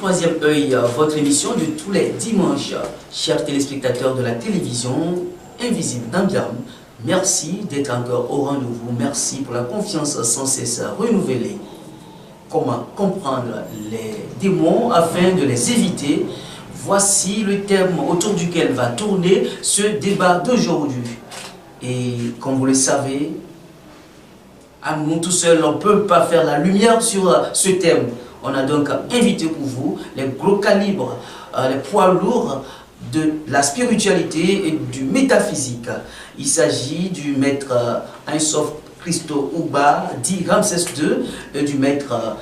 Troisième œil, votre émission de tous les dimanches. Chers téléspectateurs de la télévision Invisible d'Ambiam, merci d'être encore au rendez-vous. Merci pour la confiance sans cesse renouvelée. Comment comprendre les démons afin de les éviter? Voici le thème autour duquel va tourner ce débat d'aujourd'hui. Et comme vous le savez, à nous tout seuls, on ne peut pas faire la lumière sur ce thème. On a donc invité pour vous les gros calibres, les poids lourds de la spiritualité et du métaphysique. Il s'agit du maître Ainsof Christo Ouba, dit Ramsès II, et du maître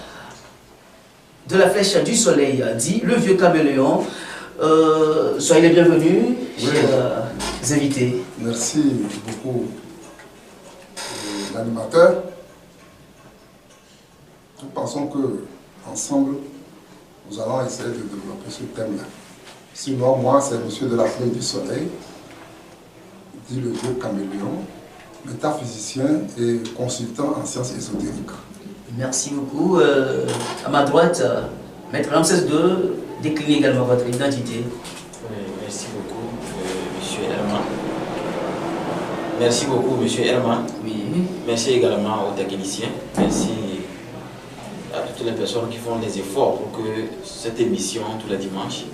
de la flèche du soleil, dit le vieux caméléon. Soyez les bienvenus, chers invités. Merci beaucoup, l'animateur. Nous pensons que ensemble, nous allons essayer de développer ce thème-là. Sinon, moi, c'est monsieur de la flèche du soleil, dit le vieux caméléon, métaphysicien et consultant en sciences ésotériques. Merci beaucoup. À ma droite, maître Ramsès II, déclinez également votre identité. Merci beaucoup, monsieur Herman. Merci beaucoup, monsieur Herman. Oui. Merci également aux techniciens. Merci à toutes les personnes qui font des efforts pour que cette émission, tous les dimanches,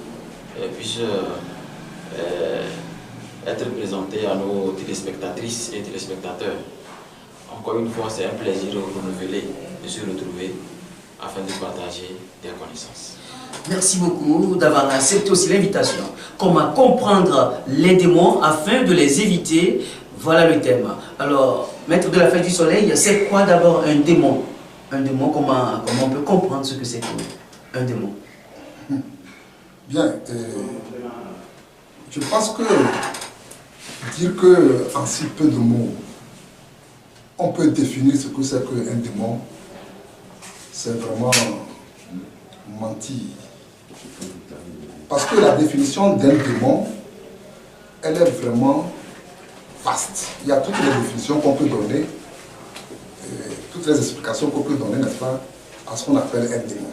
puisse être présentée à nos téléspectatrices et téléspectateurs. Encore une fois, c'est un plaisir renouvelé de se retrouver afin de partager des connaissances. Merci beaucoup d'avoir accepté aussi l'invitation. Comment comprendre les démons afin de les éviter? Voilà le thème. Alors, maître de la flèche du soleil, c'est quoi d'abord un démon? Un démon, comment on peut comprendre ce que c'est un démon? Bien, je pense que dire que en si peu de mots, on peut définir ce que c'est qu'un démon, c'est vraiment mentir. Parce que la définition d'un démon, elle est vraiment vaste. Il y a toutes les définitions qu'on peut donner, toutes les explications qu'on peut donner, n'est-ce pas, à ce qu'on appelle un démon.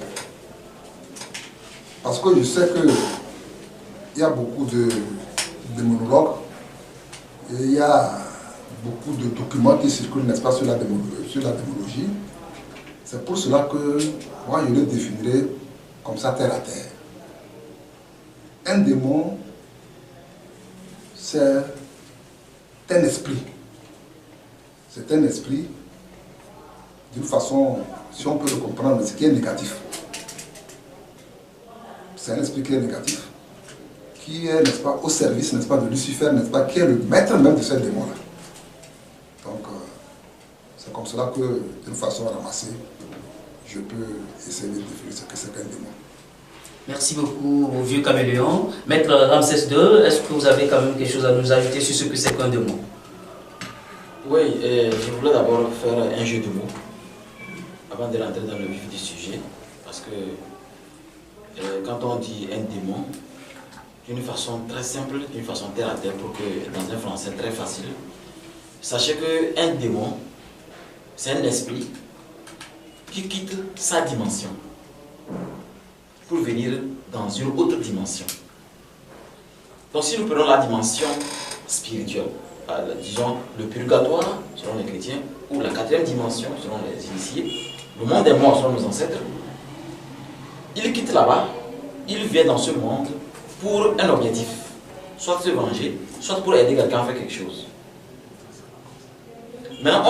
Parce que je sais qu'il y a beaucoup de démonologues, et il y a beaucoup de documents qui circulent, n'est-ce pas, sur la démonologie. C'est pour cela que moi je le définirais comme ça, terre à terre. Un démon, c'est un esprit. C'est un esprit, d'une façon, si on peut le comprendre, ce qui est négatif. C'est un esprit qui est négatif, qui est, n'est-ce pas, au service, n'est-ce pas, de Lucifer, n'est-ce pas, qui est le maître même de ce démon-là. Donc, c'est comme cela que, d'une façon ramassée, je peux essayer de définir ce que c'est qu'un démon. Merci beaucoup au vieux caméléon. Maître Ramsès II, est-ce que vous avez quand même quelque chose à nous ajouter sur ce que c'est qu'un démon? Oui, je voulais d'abord faire un jeu de mots avant de rentrer dans le vif du sujet, parce que quand on dit un démon, d'une façon très simple, d'une façon terre à terre, pour que dans un français très facile, sachez qu'un démon, c'est un esprit qui quitte sa dimension pour venir dans une autre dimension. Donc si nous prenons la dimension spirituelle, disons le purgatoire selon les chrétiens, ou la quatrième dimension selon les initiés, le monde des morts selon nos ancêtres, il quitte là-bas, il vient dans ce monde pour un objectif, soit se venger, soit pour aider quelqu'un à faire quelque chose. Maintenant,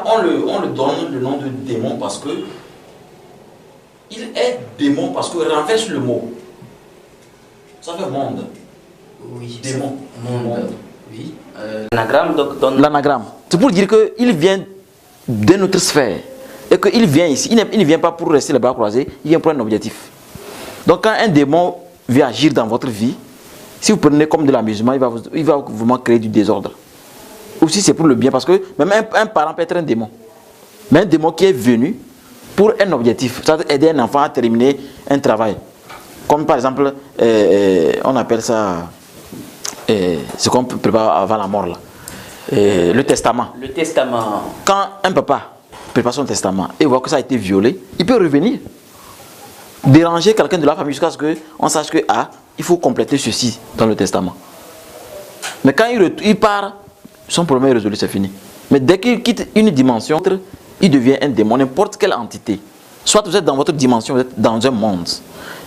on le donne le nom de démon parce que il est démon parce que renverse le mot. Ça fait monde. Oui, démon. Monde. Oui. L'anagramme, donc donne... L'anagramme. C'est pour dire qu'il vient d'une autre sphère. Et qu'il vient ici. Il ne vient pas pour rester les bras croisés, il vient pour un objectif. Donc quand un démon vient agir dans votre vie, si vous prenez comme de l'amusement, il va vraiment créer du désordre. Ou si c'est pour le bien, parce que même un parent peut être un démon. Mais un démon qui est venu pour un objectif, c'est-à-dire aider un enfant à terminer un travail. Comme par exemple, on appelle ça, ce qu'on prépare avant la mort là. Le testament. Le testament. Quand un papa prépare son testament et voit que ça a été violé, il peut revenir. déranger quelqu'un de la famille jusqu'à ce qu'on sache que il faut compléter ceci dans le testament. Mais quand il part, son problème est résolu, c'est fini. Mais dès qu'il quitte une dimension, il devient un démon, n'importe quelle entité. Soit vous êtes dans votre dimension, vous êtes dans un monde.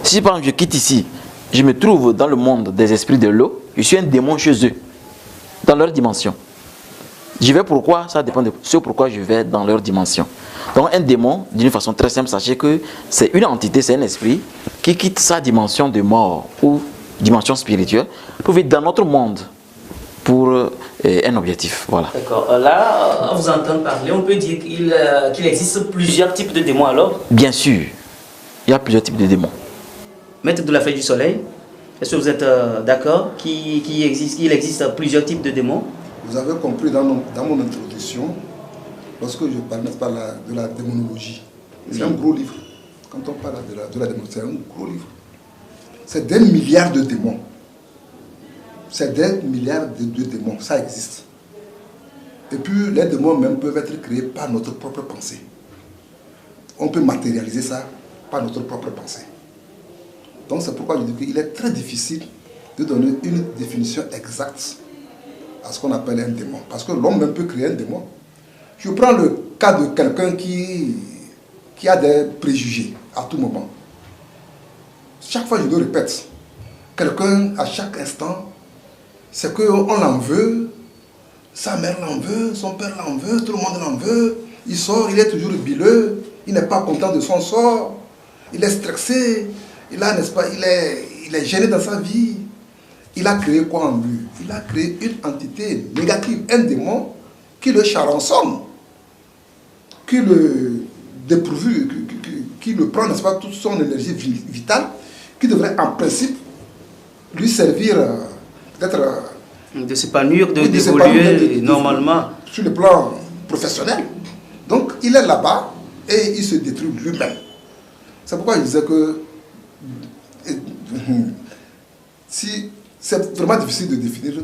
Si par exemple je quitte ici, je me trouve dans le monde des esprits de l'eau, je suis un démon chez eux, dans leur dimension. Je vais pourquoi? Ça dépend de ce pourquoi je vais dans leur dimension. Donc un démon, d'une façon très simple, sachez que c'est une entité, c'est un esprit qui quitte sa dimension de mort ou dimension spirituelle pour vivre dans notre monde pour un objectif. Voilà. D'accord. Là, à vous entendre parler, on peut dire qu'il existe plusieurs types de démons alors? Bien sûr, il y a plusieurs types de démons. Maître de la Fête du Soleil, est-ce que vous êtes d'accord qu'il existe plusieurs types de démons? Vous avez compris dans mon introduction, lorsque je parle de la démonologie, c'est un gros livre. Quand on parle de la démonologie, c'est un gros livre. C'est des milliards de démons. C'est des milliards de démons, ça existe. Et puis les démons même peuvent être créés par notre propre pensée. On peut matérialiser ça par notre propre pensée. Donc c'est pourquoi je dis qu'il est très difficile de donner une définition exacte à ce qu'on appelle un démon. Parce que l'homme même peut créer un démon. Je prends le cas de quelqu'un qui a des préjugés à tout moment. Chaque fois je le répète, quelqu'un à chaque instant, c'est qu'on l'en veut, sa mère l'en veut, son père l'en veut, tout le monde l'en veut. Il sort, il est toujours bileux, il n'est pas content de son sort, il est stressé, il est gêné dans sa vie. Il a créé quoi en lui? Il a créé une entité négative, un démon qui le charançonne, qui le dépourvu, qui le prend, n'est-ce pas, toute son énergie vitale, qui devrait en principe lui servir de s'épanouir, d'évoluer normalement sur le plan professionnel. Donc il est là-bas et il se détruit lui-même. C'est pourquoi je disais que si c'est vraiment difficile de définir.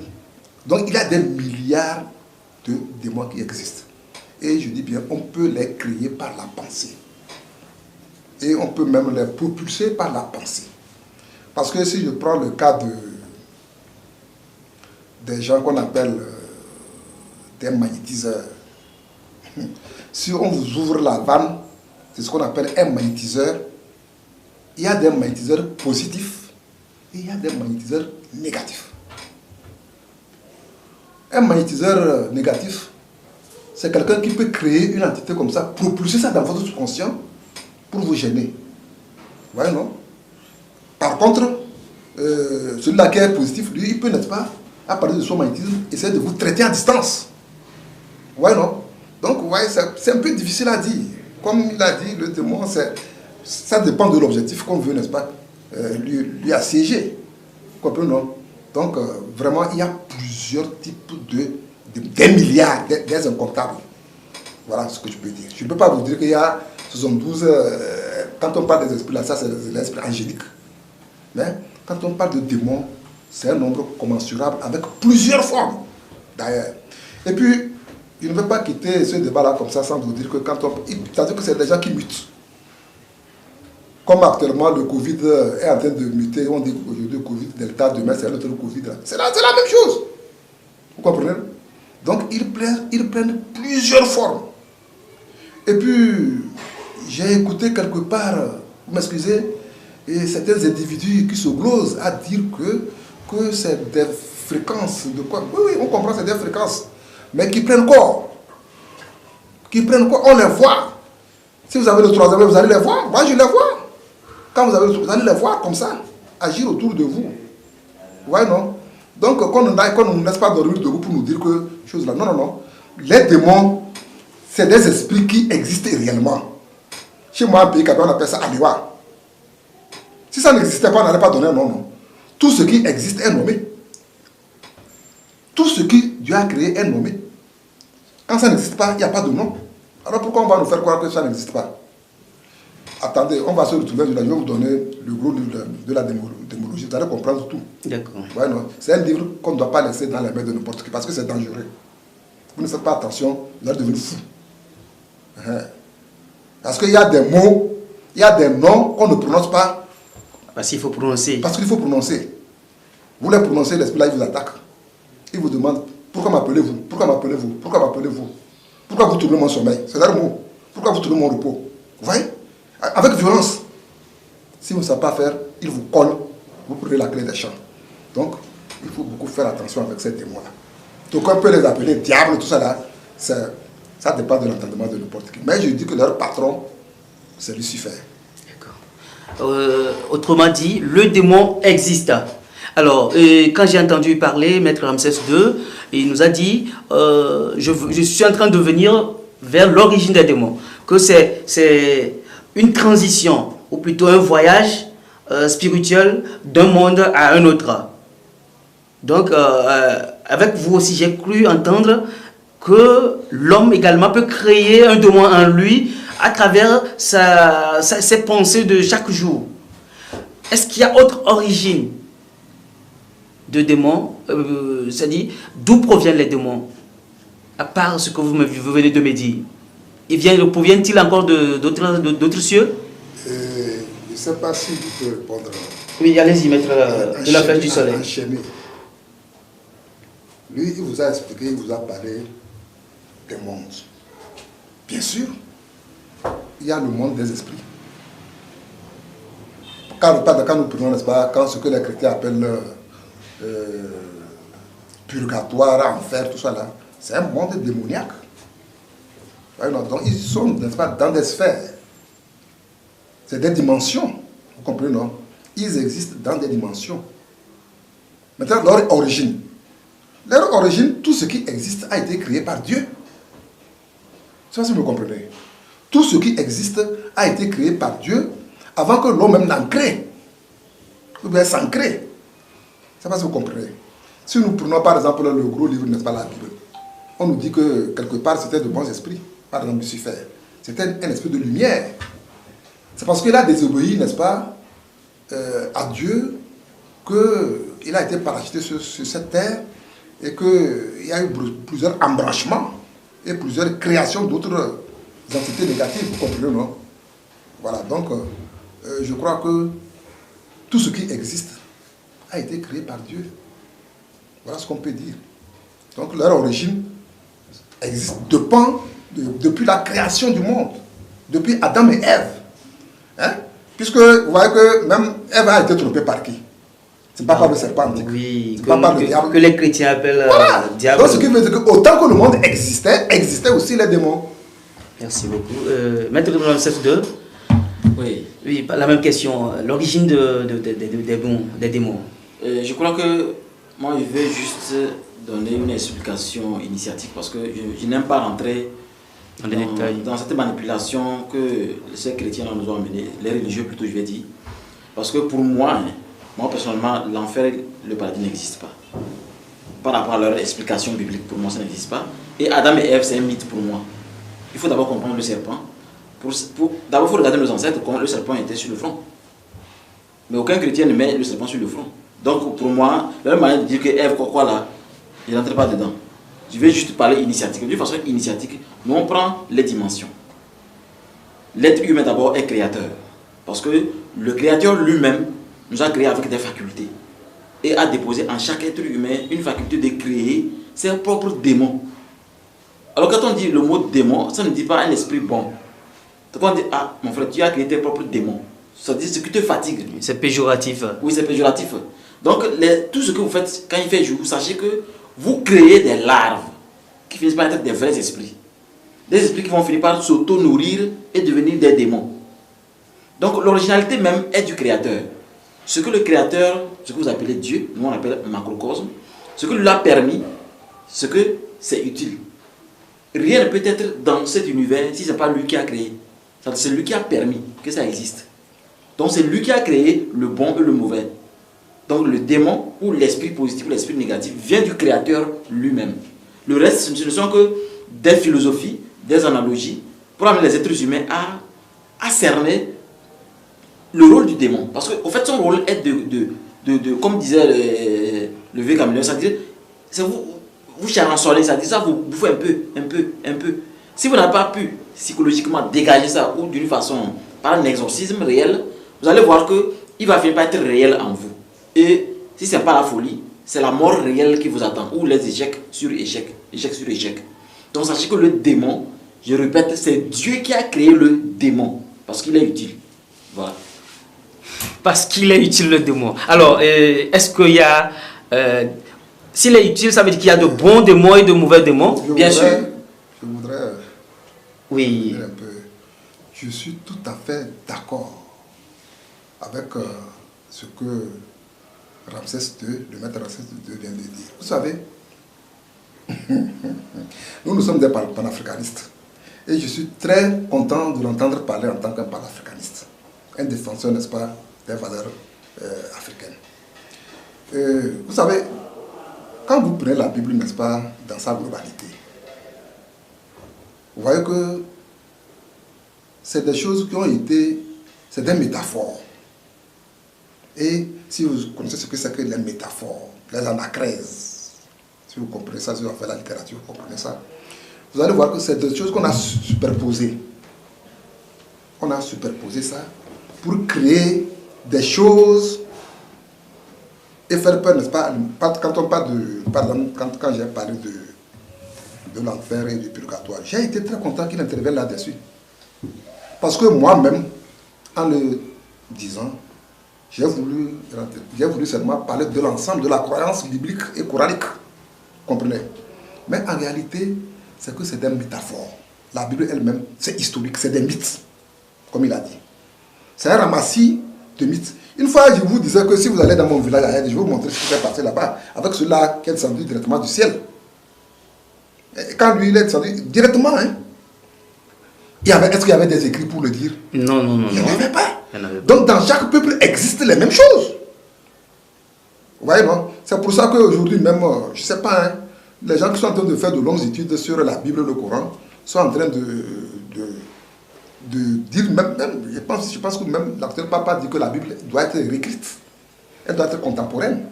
Donc il y a des milliards de démons qui existent. Et je dis bien, on peut les créer par la pensée. Et on peut même les propulser par la pensée. Parce que si je prends le cas des gens qu'on appelle des magnétiseurs, si on vous ouvre la vanne, c'est ce qu'on appelle un magnétiseur. Il y a des magnétiseurs positifs et il y a des magnétiseurs négatifs. Un magnétiseur négatif, c'est quelqu'un qui peut créer une entité comme ça, propulser ça dans votre subconscient pour vous gêner. Vous voyez, non? Par contre, celui-là qui est positif, lui, il peut, n'est-ce pas, à partir de son magnétisme, essayer de vous traiter à distance. Vous voyez, non? Donc, vous voyez, c'est un peu difficile à dire. Comme il a dit, le démon, ça dépend de l'objectif qu'on veut, n'est-ce pas, lui assiéger. Vous comprenez, non? Donc, vraiment, il y a plusieurs types des milliards, des incomptables. Voilà ce que je peux dire. Je ne peux pas vous dire qu'il y a 72, quand on parle des esprits, là, ça c'est l'esprit angélique. Mais quand on parle de démons, c'est un nombre commensurable avec plusieurs formes, d'ailleurs. Et puis, je ne veux pas quitter ce débat-là comme ça sans vous dire que quand on... C'est-à-dire que c'est des gens qui mutent. Comme actuellement le Covid est en train de muter, on dit aujourd'hui Covid Delta, demain c'est l'autre Covid. C'est la même chose. Vous comprenez? Donc ils prennent plusieurs formes. Et puis, j'ai écouté quelque part, vous m'excusez, et certains individus qui se glosent à dire que c'est des fréquences de quoi? Oui, on comprend, c'est des fréquences. Mais qui prennent quoi? Qui prennent quoi? On les voit. Si vous avez le troisième, vous allez les voir. Moi, je les vois. Quand vous allez les voir comme ça, agir autour de vous. Ouais, non? Donc, qu'on ne nous laisse pas dormir debout pour nous dire que chose là. Non, non, non. Les démons, c'est des esprits qui existent réellement. Chez moi, un pays, on appelle ça Aliwa. Si ça n'existait pas, on n'allait pas donner un nom, non. Tout ce qui existe est nommé. Tout ce qui Dieu a créé est nommé. Quand ça n'existe pas, il n'y a pas de nom. Alors pourquoi on va nous faire croire que ça n'existe pas? Attendez, on va se retrouver, je vais vous donner le gros livre de la démologie, vous allez comprendre tout. D'accord. Ouais, non. C'est un livre qu'on ne doit pas laisser dans les mains de n'importe qui, parce que c'est dangereux. Vous ne faites pas attention, vous allez devenir fou. Parce qu'il y a des mots Il y a des noms qu'on ne prononce pas. Parce qu'il faut prononcer. Parce qu'il faut prononcer. Vous les prononcez, l'esprit là, il vous attaque. Il vous demande, pourquoi m'appelez-vous? Pourquoi m'appelez-vous? Pourquoi m'appelez-vous? Pourquoi vous tournez mon sommeil? C'est là le mot. Pourquoi vous tournez mon repos? Vous voyez? Avec violence. Si vous ne savez pas faire, il vous colle. Vous prenez la clé des champs. Donc, il faut beaucoup faire attention avec ces démons-là. Donc, on peut les appeler diables, tout ça là. Ça dépend de l'entendement de n'importe qui. Mais je dis que leur patron, c'est Lucifer. D'accord. Autrement dit, le démon existe. Alors, quand j'ai entendu parler, Maître Ramsès II, il nous a dit, je suis en train de venir vers l'origine des démons. Que c'est une transition, ou plutôt un voyage spirituel d'un monde à un autre. Donc, avec vous aussi, j'ai cru entendre que l'homme également peut créer un démon en lui à travers ses pensées de chaque jour. Est-ce qu'il y a autre origine de démons, c'est-à-dire d'où proviennent les démons, à part ce que vous venez de me dire? Proviennent-ils encore d'autres cieux? Je ne sais pas si je peux répondre. Oui, allez-y, maître de la flèche du soleil. Lui, il vous a expliqué, il vous a parlé des mondes. Bien sûr, il y a le monde des esprits. Quand nous prenons, n'est-ce pas, quand ce que les chrétiens appellent purgatoire, enfer, tout ça là, c'est un monde démoniaque. Donc ils sont, n'est-ce pas, dans des sphères. C'est des dimensions. Vous comprenez, non? Ils existent dans des dimensions. Maintenant, leur origine. Leur origine, tout ce qui existe a été créé par Dieu. Je ne sais pas si vous me comprenez. Tout ce qui existe a été créé par Dieu avant que l'homme même n'en crée. Ou bien s'en crée. Je ne sais pas si vous comprenez. Si nous prenons par exemple le gros livre, n'est-ce pas, la Bible, on nous dit que quelque part c'était de bons esprits. Par exemple, Lucifer. C'était un esprit de lumière. C'est parce qu'il a désobéi, n'est-ce pas, à Dieu, qu'il a été parachuté sur cette terre et qu'il y a eu plusieurs embranchements et plusieurs créations d'autres entités négatives. Vous comprenez, non? Voilà, donc je crois que tout ce qui existe a été créé par Dieu. Voilà ce qu'on peut dire. Donc leur origine existe depuis la création du monde, depuis Adam et Ève. Hein? Puisque vous voyez que même Ève a été trompée par qui? C'est pas par le serpent antique. Oui, pas par le diable. Que les chrétiens appellent voilà. diable. Donc ce qui veut dire qu'autant que le monde existaient aussi les démons. Merci beaucoup. Maître de Ramsès II. Oui, la même question. L'origine des démons. Je crois que moi, je vais juste donner une explication initiatique parce que je n'aime pas rentrer dans cette manipulation que ces chrétiens nous ont amené, les religieux plutôt, je vais dire. Parce que pour moi, moi personnellement, l'enfer, le paradis n'existe pas. Par rapport à leur explication biblique, pour moi, ça n'existe pas. Et Adam et Ève, c'est un mythe pour moi. Il faut d'abord comprendre le serpent. D'abord, il faut regarder nos ancêtres quand le serpent était sur le front. Mais aucun chrétien ne met le serpent sur le front. Donc pour moi, la même manière de dire que Ève, quoi là, je n'entre pas dedans. Je vais juste parler initiatique. De façon initiatique, nous on prend les dimensions. L'être humain d'abord est créateur. Parce que le créateur lui-même nous a créé avec des facultés. Et a déposé en chaque être humain une faculté de créer ses propres démons. Alors quand on dit le mot démon, ça ne dit pas un esprit bon. Donc on dit, ah mon frère, tu as créé tes propres démons. Ça dit ce qui te fatigue. C'est péjoratif. Oui, c'est péjoratif. Donc tout ce que vous faites quand il fait jour, sachez que vous créez des larves qui finissent par être des vrais esprits. Des esprits qui vont finir par s'auto-nourrir et devenir des démons. Donc l'originalité même est du créateur. Ce que le créateur, ce que vous appelez Dieu, nous on appelle macrocosme, ce que lui a permis, ce que c'est utile. Rien ne peut être dans cet univers si ce n'est pas lui qui a créé. C'est lui qui a permis que ça existe. Donc c'est lui qui a créé le bon et le mauvais. Donc le démon ou l'esprit positif ou l'esprit négatif vient du créateur lui-même. Le reste, ce ne sont que des philosophies, des analogies pour amener les êtres humains à cerner le rôle du démon. Parce qu'au fait, son rôle est comme disait le vieux Camillon, c'est-à-dire, c'est vous charançonnez, c'est-à-dire ça vous bouffez un peu. Si vous n'avez pas pu psychologiquement dégager ça ou d'une façon par un exorcisme réel, vous allez voir qu'il va finir par être réel en vous. Et si ce n'est pas la folie, c'est la mort réelle qui vous attend, ou les échecs sur échecs, échec sur échec. Donc sachez que le démon, je répète, c'est Dieu qui a créé le démon, parce qu'il est utile. Voilà. Parce qu'il est utile, le démon. Alors, est-ce qu'il y a... s'il est utile, ça veut dire qu'il y a de bons démons et de mauvais démons? Bien sûr. Je voudrais... Oui. Un peu. Je suis tout à fait d'accord avec ce que Ramsès II, le maître Ramsès II vient de dire. Vous savez, nous sommes des panafricanistes. Et je suis très content de l'entendre parler en tant qu'un panafricaniste. Un défenseur, n'est-ce pas, des valeurs africaines. Vous savez, quand vous prenez la Bible, n'est-ce pas, dans sa globalité, vous voyez que c'est des choses qui ont été, c'est des métaphores. Et si vous connaissez ce que c'est que les métaphores, les anacrèses, si vous comprenez ça, si vous avez fait la littérature, vous comprenez ça, vous allez voir que c'est des choses qu'on a superposées. On a superposé ça pour créer des choses et faire peur, n'est-ce pas? Quand on parle de, par exemple, quand j'ai parlé de l'enfer et du purgatoire, j'ai été très content qu'il intervienne là-dessus. Parce que moi-même, en le disant, j'ai voulu seulement parler de l'ensemble de la croyance biblique et coranique. Comprenez? Mais en réalité, c'est que c'est des métaphores. La Bible elle-même, c'est historique, c'est des mythes, comme il a dit. C'est un ramassis de mythes. Une fois, je vous disais que si vous allez dans mon village, je vais vous montrer ce qui s'est passé là-bas, avec ceux-là qui est descendu directement du ciel. Et quand lui, il est descendu directement, hein, est-ce qu'il y avait des écrits pour le dire? Non, non, non. Il n'y en avait pas. Il y en avait pas. Donc dans chaque peuple existent les mêmes choses. Vous voyez, non? C'est pour ça qu'aujourd'hui même, je ne sais pas, hein, les gens qui sont en train de faire de longues études sur la Bible et le Coran sont en train de dire, même je pense que même l'actuel papa dit que la Bible doit être réécrite. Elle doit être contemporaine.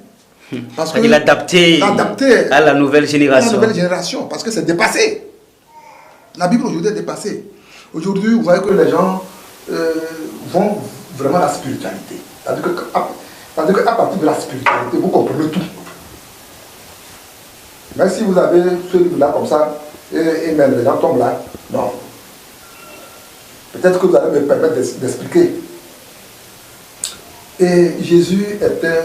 Parce que adapté à la nouvelle génération. À la nouvelle génération, parce que c'est dépassé. La Bible aujourd'hui est dépassée. Aujourd'hui, vous voyez que les gens vont vraiment à la spiritualité. C'est-à-dire qu'à partir de la spiritualité, vous comprenez tout. Mais si vous avez ce livre-là comme ça, et même les gens tombent là, non. Peut-être que vous allez me permettre d'expliquer. Et Jésus était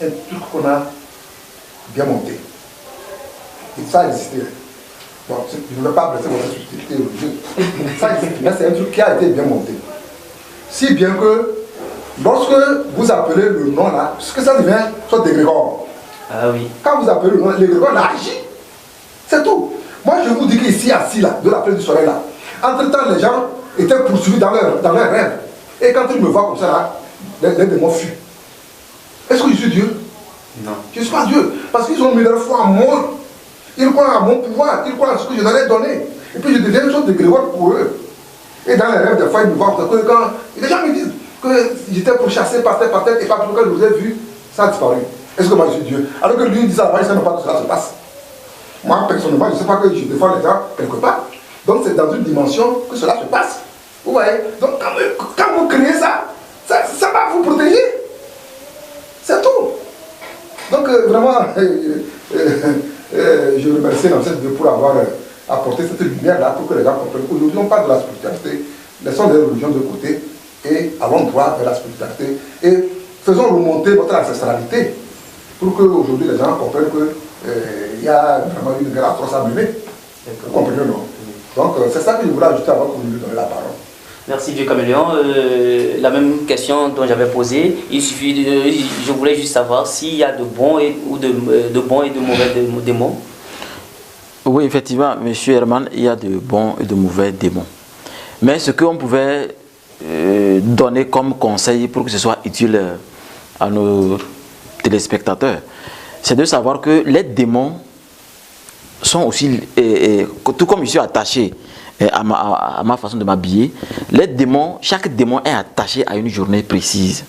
un truc qu'on a bien monté. Et ça existait. Bon, je ne veux pas blesser votre subtilité religieuse. Ça existait, mais c'est un truc qui a été bien monté. Si bien que, lorsque vous appelez le nom là, ce que ça devient, soit des Grégor. Ah oui. Quand vous appelez le nom, les Grégor agit. C'est tout. Moi, je vous dis qu'ici, assis là, de la place du soleil là, entre-temps, les gens étaient poursuivis dans leur rêve. Et quand ils me voient comme ça là, les démons fuient. Est-ce que je suis Dieu? Non. Je ne suis pas Dieu. Parce qu'ils ont mis leur foi en moi. Ils croient à mon pouvoir. Ils croient à ce que je leur ai donné. Et puis je deviens une sorte de Grégoire pour eux. Et dans les rêves, des fois, ils me voient que quand les gens me disent que j'étais pourchassé par tête, et par tout, quand je vous ai vu, ça a disparu. Est-ce que moi je suis Dieu? Alors que lui, il dit ça, il ne sait pas que cela se passe. Moi, personnellement, je ne sais pas que je défends les gens quelque part. Donc c'est dans une dimension que cela se passe. Vous voyez? Donc quand vous créez ça, ça va vous protéger. C'est tout. Donc vraiment, je remercie Ramsès II pour avoir apporté cette lumière-là pour que les gens comprennent. Aujourd'hui, on parle de la spiritualité. Laissons les religions de côté et allons droit vers la spiritualité. Et faisons remonter votre ancestralité pour qu'aujourd'hui les gens comprennent qu'il y a vraiment une guerre atroce à mener. Vous comprenez, non? Donc c'est ça que je voulais ajouter avant que vous lui donniez la parole. Merci Dieu Caméléon. La même question dont j'avais posé, je voulais juste savoir s'il y a de bons et de mauvais démons. Oui, effectivement, monsieur Herman, il y a de bons et de mauvais démons. Mais ce qu'on pouvait donner comme conseil pour que ce soit utile à nos téléspectateurs, c'est de savoir que les démons sont aussi, tout comme je suis attaché à ma façon de m'habiller, les démons, chaque démon est attaché à une journée précise.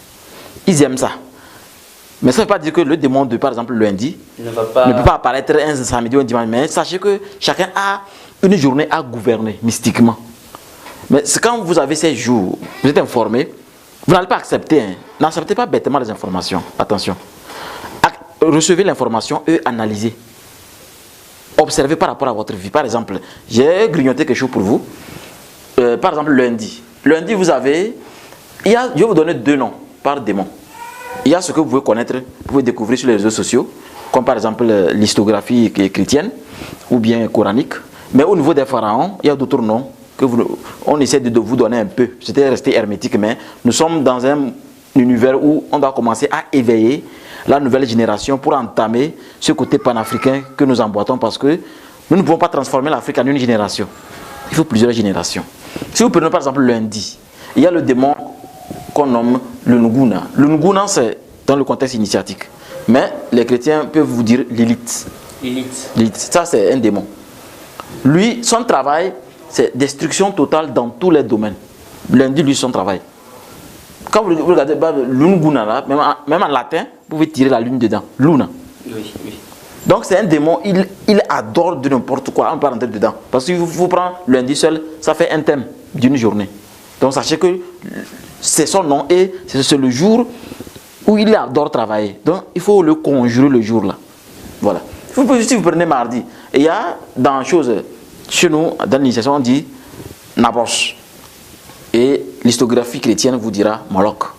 Ils aiment ça. Mais ça ne veut pas dire que le démon de, par exemple, lundi ne peut pas apparaître un samedi ou un dimanche. Mais sachez que chacun a une journée à gouverner mystiquement. Mais quand vous avez ces jours, vous êtes informé, vous n'allez pas accepter. Hein. N'acceptez pas bêtement les informations. Attention. Recevez l'information et analysez. Observez par rapport à votre vie. Par exemple, j'ai grignoté quelque chose pour vous. Par exemple, lundi. Lundi, vous avez... je vais vous donner 2 noms par démon. Il y a ce que vous pouvez connaître, vous pouvez découvrir sur les réseaux sociaux, comme par exemple l'histographie chrétienne ou bien coranique. Mais au niveau des pharaons, il y a d'autres noms que on essaie de vous donner un peu. C'était resté hermétique, mais nous sommes dans un univers où on doit commencer à éveiller la nouvelle génération pour entamer ce côté panafricain que nous emboîtons, parce que nous ne pouvons pas transformer l'Afrique en une génération. Il faut plusieurs générations. Si vous prenez par exemple lundi, il y a le démon qu'on nomme le Nguna. Le Nguna, c'est dans le contexte initiatique. Mais les chrétiens peuvent vous dire l'élite. L'élite. Ça, c'est un démon. Lui, son travail, c'est destruction totale dans tous les domaines. Lundi, lui, son travail. Quand vous regardez le Nguna, là, même en latin, vous pouvez tirer la lune dedans. Luna. Oui, oui. Donc, c'est un démon, il adore de n'importe quoi, on peut rentrer dedans. Parce que vous prenez lundi seul, ça fait un thème d'une journée. Donc, sachez que c'est son nom et c'est le jour où il adore travailler. Donc, il faut le conjurer le jour-là. Voilà. Si vous prenez mardi, il y a dans choses, chez nous, dans l'initiation, on dit Nabosh. Et l'histographie chrétienne vous dira Moloch.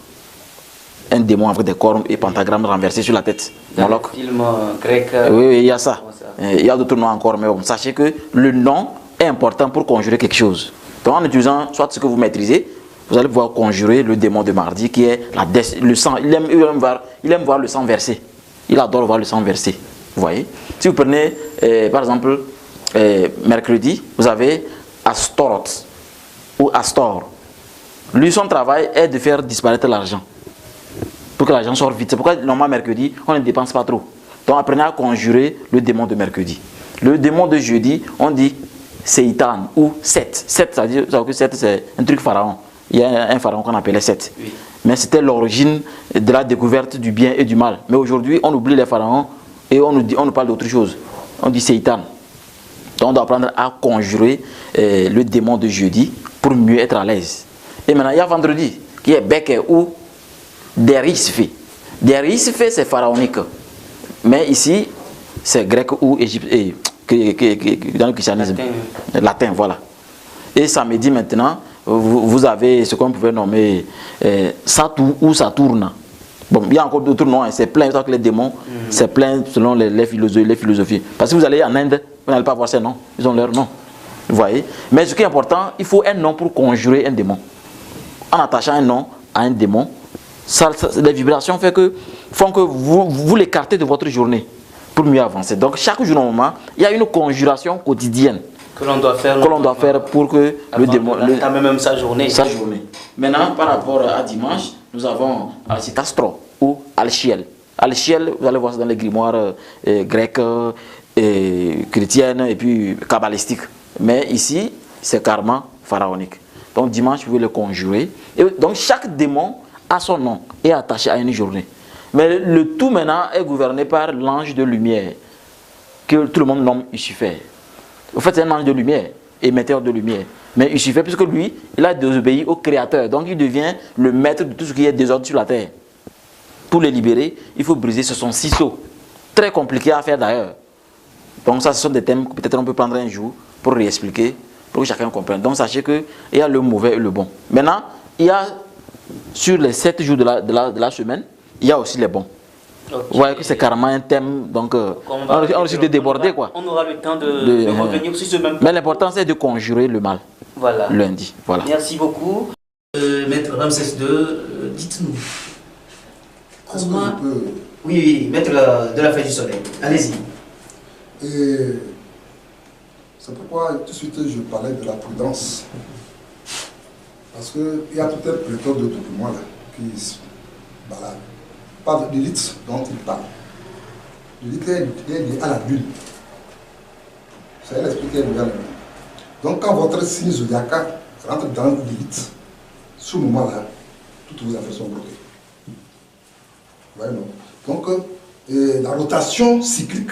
Un démon avec des cornes et pentagrammes renversés sur la tête. Moloch. Film grec. Oui, il y a ça. Il y a d'autres noms encore, mais bon, sachez que le nom est important pour conjurer quelque chose. Donc, en utilisant soit ce que vous maîtrisez, vous allez pouvoir conjurer le démon de mardi qui est le sang. Il aime voir le sang versé. Il adore voir le sang versé. Vous voyez? Si vous prenez, par exemple, mercredi, vous avez Astoroth ou Astor. Lui, son travail est de faire disparaître l'argent. Pour que l'argent sorte vite. C'est pourquoi, normalement, mercredi, on ne dépense pas trop. Donc, apprenez à conjurer le démon de mercredi. Le démon de jeudi, on dit Seitan ou Seth. Seth, ça veut dire que Seth, c'est un truc pharaon. Il y a un pharaon qu'on appelait Seth. Oui. Mais c'était l'origine de la découverte du bien et du mal. Mais aujourd'hui, on oublie les pharaons et on nous parle d'autre chose. On dit Seitan. Donc, on doit apprendre à conjurer le démon de jeudi pour mieux être à l'aise. Et maintenant, il y a vendredi, qui est Beke ou Derisfe. Derisfe, c'est pharaonique. Mais ici, c'est grec ou égyptien, dans le christianisme. Latin, voilà. Et samedi, maintenant, vous avez ce qu'on pouvait nommer Satou ou Saturne. Bon, il y a encore d'autres noms, hein, c'est plein, que les démons, c'est plein selon les philosophies. Parce que vous allez en Inde, vous n'allez pas voir ces noms, ils ont leur nom. Vous voyez? Mais ce qui est important, il faut un nom pour conjurer un démon. En attachant un nom à un démon, les vibrations font que vous l'écartez de votre journée pour mieux avancer. Donc chaque jour, normalement, il y a une conjuration quotidienne que l'on doit faire, pour que le démon... même sa journée. Maintenant, par rapport à dimanche, nous avons Alcitastro ou Alchiel. Alchiel, vous allez voir ça dans les grimoires grecs, chrétiennes et puis kabbalistiques. Mais ici, c'est carrément pharaonique. Donc dimanche, vous pouvez le conjurer. Et donc chaque démon a son nom et est attaché à une journée. Mais le tout maintenant est gouverné par l'ange de lumière, que tout le monde nomme Lucifer. En fait, c'est un ange de lumière, émetteur de lumière. Mais Lucifer, puisque lui, il a désobéi au Créateur. Donc il devient le maître de tout ce qui est désordre sur la terre. Pour les libérer, il faut briser ce son ciseaux. Très compliqué à faire d'ailleurs. Donc ça, ce sont des thèmes que peut-être on peut prendre un jour pour réexpliquer, pour que chacun comprenne. Donc sachez qu'il y a le mauvais et le bon. Maintenant, il y a sur les 7 jours de la semaine, il y a aussi les bons. Okay. Vous voyez que c'est carrément un thème, donc on risque de déborder quoi. On aura le temps de revenir sur ce même point. Mais l'important c'est de conjurer le mal. Voilà. Lundi. Voilà. Merci beaucoup. Maître Ramsès II, dites-nous. Comment... Oui, maître de la fête du soleil. Allez-y. Et c'est pourquoi tout de suite je parlais de la prudence. Parce qu'il y a tout un pléthore de documents là qui se baladent. Pas de l'élite dont il parle. L'élite est liée à la lune. Ça va expliquer à la lune. Donc quand votre signe zodiacal rentre dans l'élite, ce moment-là, toutes vos affaires sont bloquées. Ouais, non. Donc la rotation cyclique,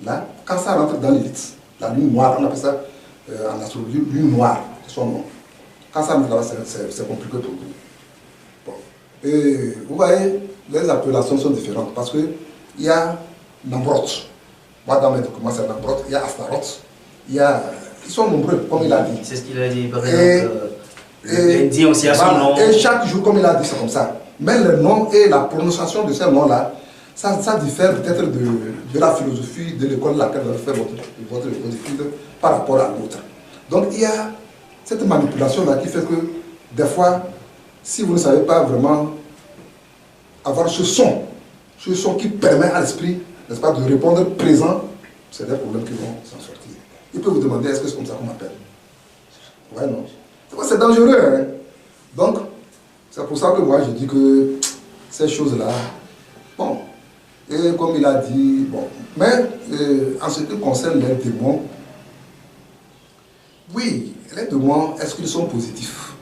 là, quand ça rentre dans l'élite, la lune noire, on appelle ça en astrologie lune noire, c'est son nom. Quand ça met là-bas, c'est compliqué pour vous. Bon. Et vous voyez, les appellations sont différentes parce qu'il y a Nambrot. Moi, dans mes documents, c'est Nambrot. Il y a Astaroth. Ils sont nombreux, comme il a dit. C'est ce qu'il a dit, par exemple. Il dit aussi à son nom. Et chaque jour, comme il a dit, c'est comme ça. Mais le nom et la prononciation de ces noms-là, ça diffère peut-être de la philosophie de l'école à laquelle vous avez fait votre étude par rapport à l'autre. Donc il y a cette manipulation-là qui fait que des fois, si vous ne savez pas vraiment avoir ce son qui permet à l'esprit, n'est-ce pas, de répondre présent, c'est des problèmes qui vont s'en sortir. Il peut vous demander, est-ce que c'est comme ça qu'on m'appelle? Ouais, non. C'est dangereux, hein? Donc, c'est pour ça que moi je dis que ces choses-là, bon, et comme il a dit, bon, mais en ce qui concerne les démons, oui, les démons, est-ce qu'ils sont positifs?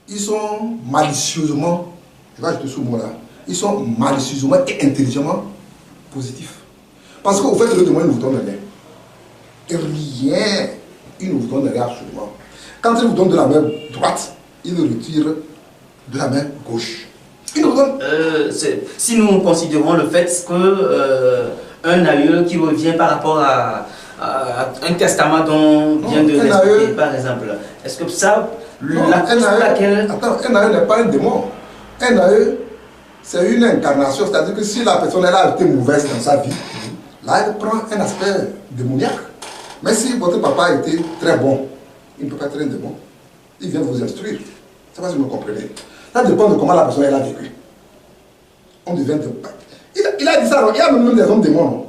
Ils sont malicieusement, je vais ajouter ce mot-là, ils sont malicieusement et intelligemment positifs. Parce qu'au fait, le démon, il ne vous donne rien. Et rien, il ne vous donne rien absolument. Quand il vous donne de la main droite, il le retire de la main gauche. Il nous donne. Si nous considérons le fait qu'un aïeul qui revient par rapport à un testament dont vient de l'expliquer, par exemple, est-ce que ça, la cause pour laquelle... Attends, un aïeul n'est pas un démon. Un aïeul, c'est une incarnation, c'est-à-dire que si la personne elle a été mauvaise dans sa vie, là elle prend un aspect démoniaque. Mais si votre papa a été très bon, il ne peut pas être un démon. Il vient vous instruire. Je ne sais pas si vous me comprenez. Ça dépend de comment la personne elle a vécu. On devient démon. Il a dit ça, il y a même des hommes démons. Non?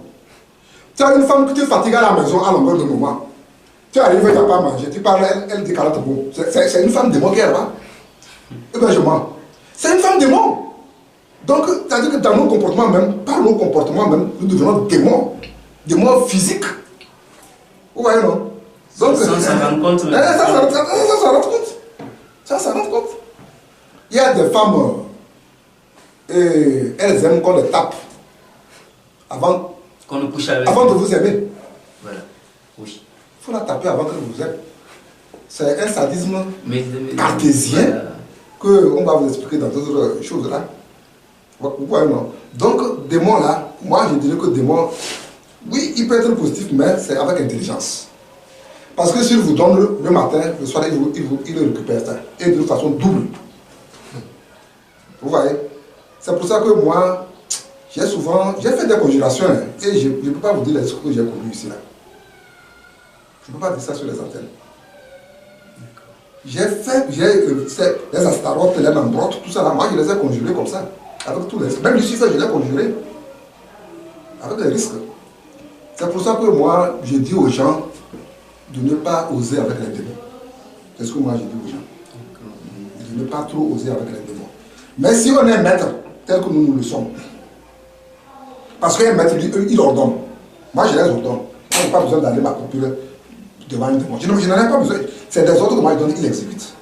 Tu as une femme que tu fatigues à la maison à longueur de moment. Tu arrives, tu n'as pas mangé, tu parles, elle dit qu'elle est bon. C'est une femme démon qui est là-bas. Eh bien, je mens. C'est une femme démon. Donc, c'est-à-dire que dans nos comportements même, par nos comportements même, nous devenons démons. Démons physiques. Vous voyez, non? Donc, ça s'en rend compte. Ça s'en rend compte. Ça s'en rend compte. Il y a des femmes, elles aiment qu'on les tape avant, qu'on couche avec avant de vous aimer. Voilà. Oui. Il faut la taper avant qu'elle vous aime. C'est un sadisme cartésien qu'on va vous expliquer dans d'autres choses là. Vous voyez, non? Donc, démon là, moi je dirais que démon, oui, il peut être positif, mais c'est avec intelligence. Parce que s'il vous donne le matin, le soir, il récupère ça. Et de façon double. Vous voyez? C'est pour ça que moi, j'ai fait des conjurations. Hein, et je ne peux pas vous dire les trucs que j'ai connus ici. Là. Je ne peux pas dire ça sur les antennes. J'ai fait, les Astaroth, les Nambrot, tout ça là, moi je les ai conjurés comme ça. Avec tous les risques. Même Lucifer, je l'ai conjuré. Avec des risques. C'est pour ça que moi, je dis aux gens de ne pas oser avec les démons. C'est ce que moi je dis aux gens. De ne pas trop oser avec les démons. Mais si on est maître, tel que nous le sommes, parce qu'un maître, il ordonne. Moi, je les ordonne. Je n'ai pas besoin d'aller m'accomplir devant un démon. Je n'en ai pas besoin. C'est des ordres que moi je donne, il exécute.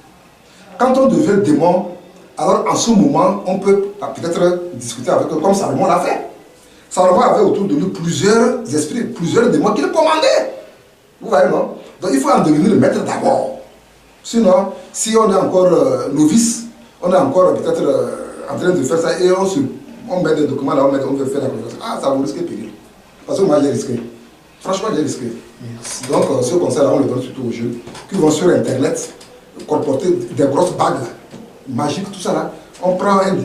Quand on devient démon, alors en ce moment, on peut peut-être discuter avec eux, comme Salomon l'a fait. Salomon avait autour de lui plusieurs esprits, plusieurs démons qui le commandaient. Vous voyez, non? Donc il faut en devenir le maître d'abord. Sinon, si on est encore novice, on est encore peut-être en train de faire ça et on met des documents là, on veut faire la confiance. Ah, ça vous risque péril. Parce que moi j'ai risqué. Franchement, j'ai risqué. Merci. Donc ce conseil-là, on le donne surtout aux jeunes qui vont sur Internet comporter des grosses bagues là, magiques, tout ça là. On prend un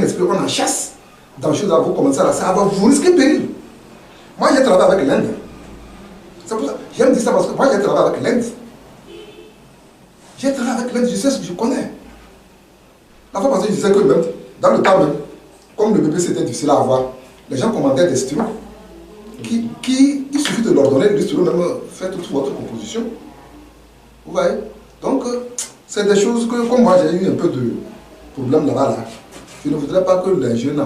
esprit, on en chasse. Dans les choses là, vous commencez à ça, vous risquez péril. Moi j'ai travaillé avec l'Inde. C'est pour ça, j'aime dire ça parce que moi j'ai travaillé avec l'Inde. J'ai travaillé avec l'Inde, je sais ce que je connais. La fois passée, je disais que même, dans le temps même, comme le bébé c'était difficile à avoir, les gens commandaient des stylos il suffit de leur donner le stylo, même faire toute votre composition. Vous voyez? Donc, c'est des choses que, comme moi j'ai eu un peu de problème là-bas, là, je ne voudrais pas que les jeunes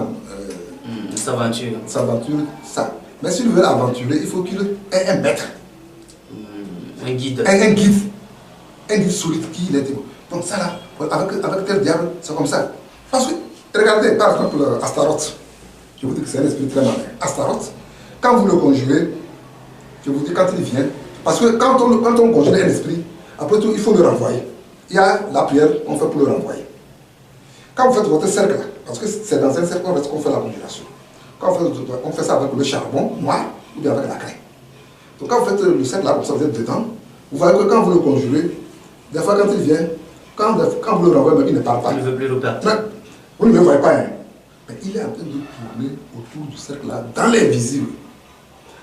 s'aventurent ça. Mais s'ils veulent aventurer, il faut qu'ils aient un maître. Un guide. Un guide solide qui les démons. Donc ça là, avec tel diable, c'est comme ça. Parce que, regardez, par exemple, Astaroth. Je vous dis que c'est un esprit très malin. Astaroth, quand vous le conjurez, je vous dis quand il vient, parce que quand on conjure un esprit, Après tout, il faut le renvoyer. Il y a la prière qu'on fait pour le renvoyer. Quand vous faites votre cercle, parce que c'est dans un cercle qu'on fait la conjuration. Quand on fait ça avec le charbon noir ou bien avec la craie. Donc quand vous faites le cercle là, comme ça vous êtes dedans, vous voyez que quand vous le conjurez, des fois quand il vient, quand vous le renvoyez, il ne parle pas. Il ne veut plus le perdre. Vous ne le voyez pas, hein. Mais il est en train de tourner autour du cercle là, dans l'invisible.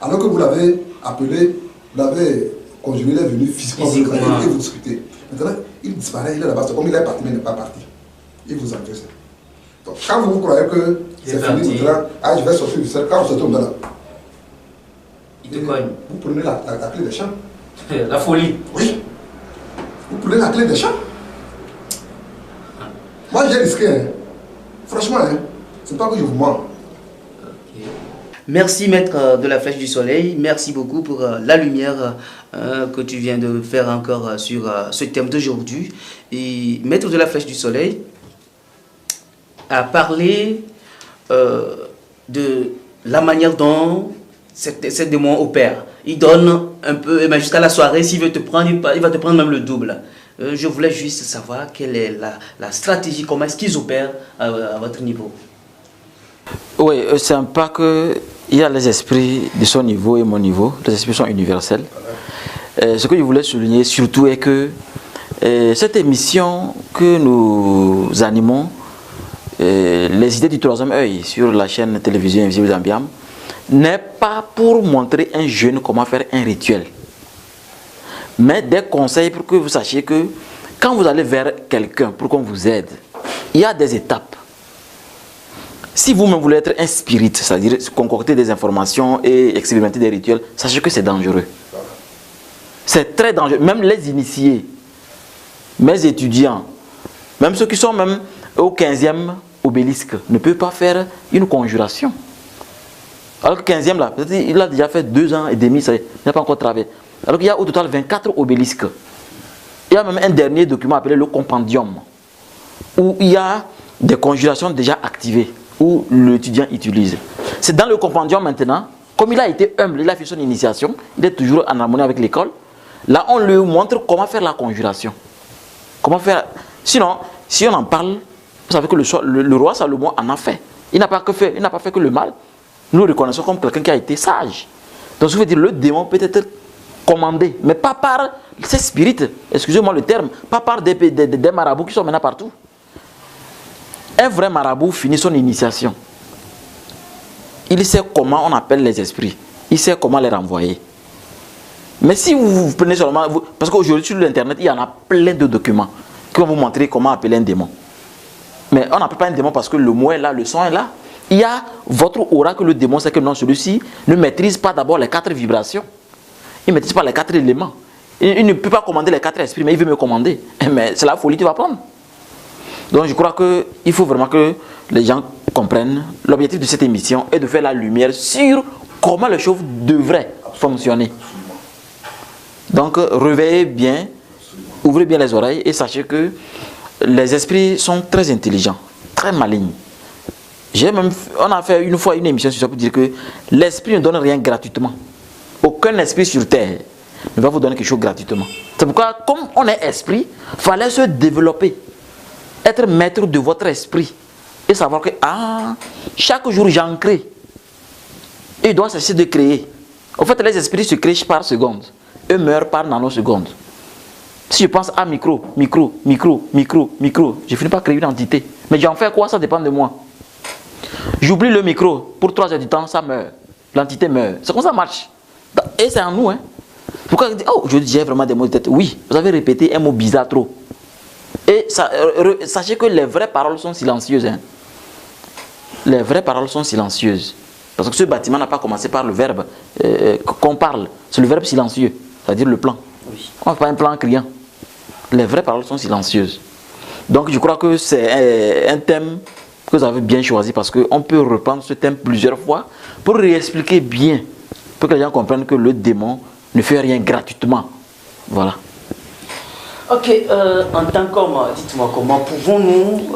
Alors que vous l'avez appelé, vous l'avez conjuré, il est venu physiquement et vous discutez. Maintenant, il disparaît, il est là-bas, c'est comme il est parti, mais il n'est pas parti. Il vous encaisse. Donc quand vous croyez que c'est fini, vous je vais sortir du cercle, quand vous sortez au là, il te cogne. vous prenez la clé des champs. La folie. Oui. Vous prenez la clé des champs. Moi j'ai risqué, hein. Franchement, hein. C'est pas que je vous mens. Okay. Merci maître de la Flèche du Soleil, merci beaucoup pour la lumière que tu viens de faire encore sur ce thème d'aujourd'hui. Et maître de la Flèche du Soleil a parlé de la manière dont ces démons opèrent. Il donne un peu, jusqu'à la soirée, s'il veut te prendre, il va te prendre même le double. Je voulais juste savoir quelle est la stratégie, comment est-ce qu'ils opèrent à votre niveau. Oui, c'est un pas que il y a les esprits de son niveau et mon niveau. Les esprits sont universels. Ce que je voulais souligner surtout est que cette émission que nous animons, les idées du troisième œil sur la chaîne télévision Invisible d'Ambiam, n'est pas pour montrer un jeune comment faire un rituel, mais des conseils pour que vous sachiez que quand vous allez vers quelqu'un pour qu'on vous aide, il y a des étapes. Si vous-même voulez être un spirit, c'est-à-dire concocter des informations et expérimenter des rituels, sachez que c'est dangereux. C'est très dangereux. Même les initiés, mes étudiants, même ceux qui sont même au 15e obélisque, ne peuvent pas faire une conjuration. Alors que 15e là, il a déjà fait 2 ans et demi, il n'a pas encore travaillé. Alors qu'il y a au total 24 obélisques. Il y a même un dernier document appelé le compendium, où il y a des conjurations déjà activées, où l'étudiant utilise. C'est dans le compendium maintenant, comme il a été humble, il a fait son initiation, il est toujours en harmonie avec l'école. Là, on lui montre comment faire la conjuration. Comment faire. Sinon, si on en parle, vous savez que le roi Salomon en a fait. Il n'a pas fait que le mal. Nous le reconnaissons comme quelqu'un qui a été sage. Donc, ça veut dire le démon peut être commandé, mais pas par ces spirites, excusez-moi le terme, pas par des marabouts qui sont maintenant partout. Un vrai marabout finit son initiation. Il sait comment on appelle les esprits. Il sait comment les renvoyer. Mais si vous prenez seulement... parce qu'aujourd'hui sur l'internet, il y en a plein de documents qui vont vous montrer comment appeler un démon. Mais on n'appelle pas un démon parce que le mot est là, le son est là. Il y a votre aura que le démon sait que non, celui-ci ne maîtrise pas d'abord les 4 vibrations. Il ne maîtrise pas les 4 éléments. Il ne peut pas commander les 4 esprits, mais il veut me commander. Mais c'est la folie que tu vas prendre. Donc je crois qu'il faut vraiment que les gens comprennent. L'objectif de cette émission est de faire la lumière sur comment les choses devraient fonctionner. Donc réveillez bien, ouvrez bien les oreilles et sachez que les esprits sont très intelligents, très malignes. On a fait une fois une émission sur ça pour dire que l'esprit ne donne rien gratuitement. Aucun esprit sur terre ne va vous donner quelque chose gratuitement. C'est pourquoi, comme on est esprit, il fallait se développer. Être maître de votre esprit. Et savoir que, chaque jour j'en crée. Et il doit cesser de créer. En fait, les esprits se créent par seconde. Eux meurent par nanoseconde. Si je pense à micro, je finis par créer une entité. Mais j'en fais quoi? Ça dépend de moi. J'oublie le micro. Pour 3 heures du temps, ça meurt. L'entité meurt. C'est comme ça marche. Et c'est en nous. Hein. Pourquoi je dis j'ai vraiment des mots de tête? Oui, vous avez répété un mot bizarre trop. Et sachez que les vraies paroles sont silencieuses. Hein. Les vraies paroles sont silencieuses. Parce que ce bâtiment n'a pas commencé par le verbe qu'on parle. C'est le verbe silencieux, c'est-à-dire le plan. Oui. On ne fait pas un plan criant. Les vraies paroles sont silencieuses. Donc je crois que c'est un thème que vous avez bien choisi parce qu'on peut reprendre ce thème plusieurs fois pour réexpliquer bien, pour que les gens comprennent que le démon ne fait rien gratuitement. Voilà. Ok, en tant qu'homme, dites-moi comment pouvons-nous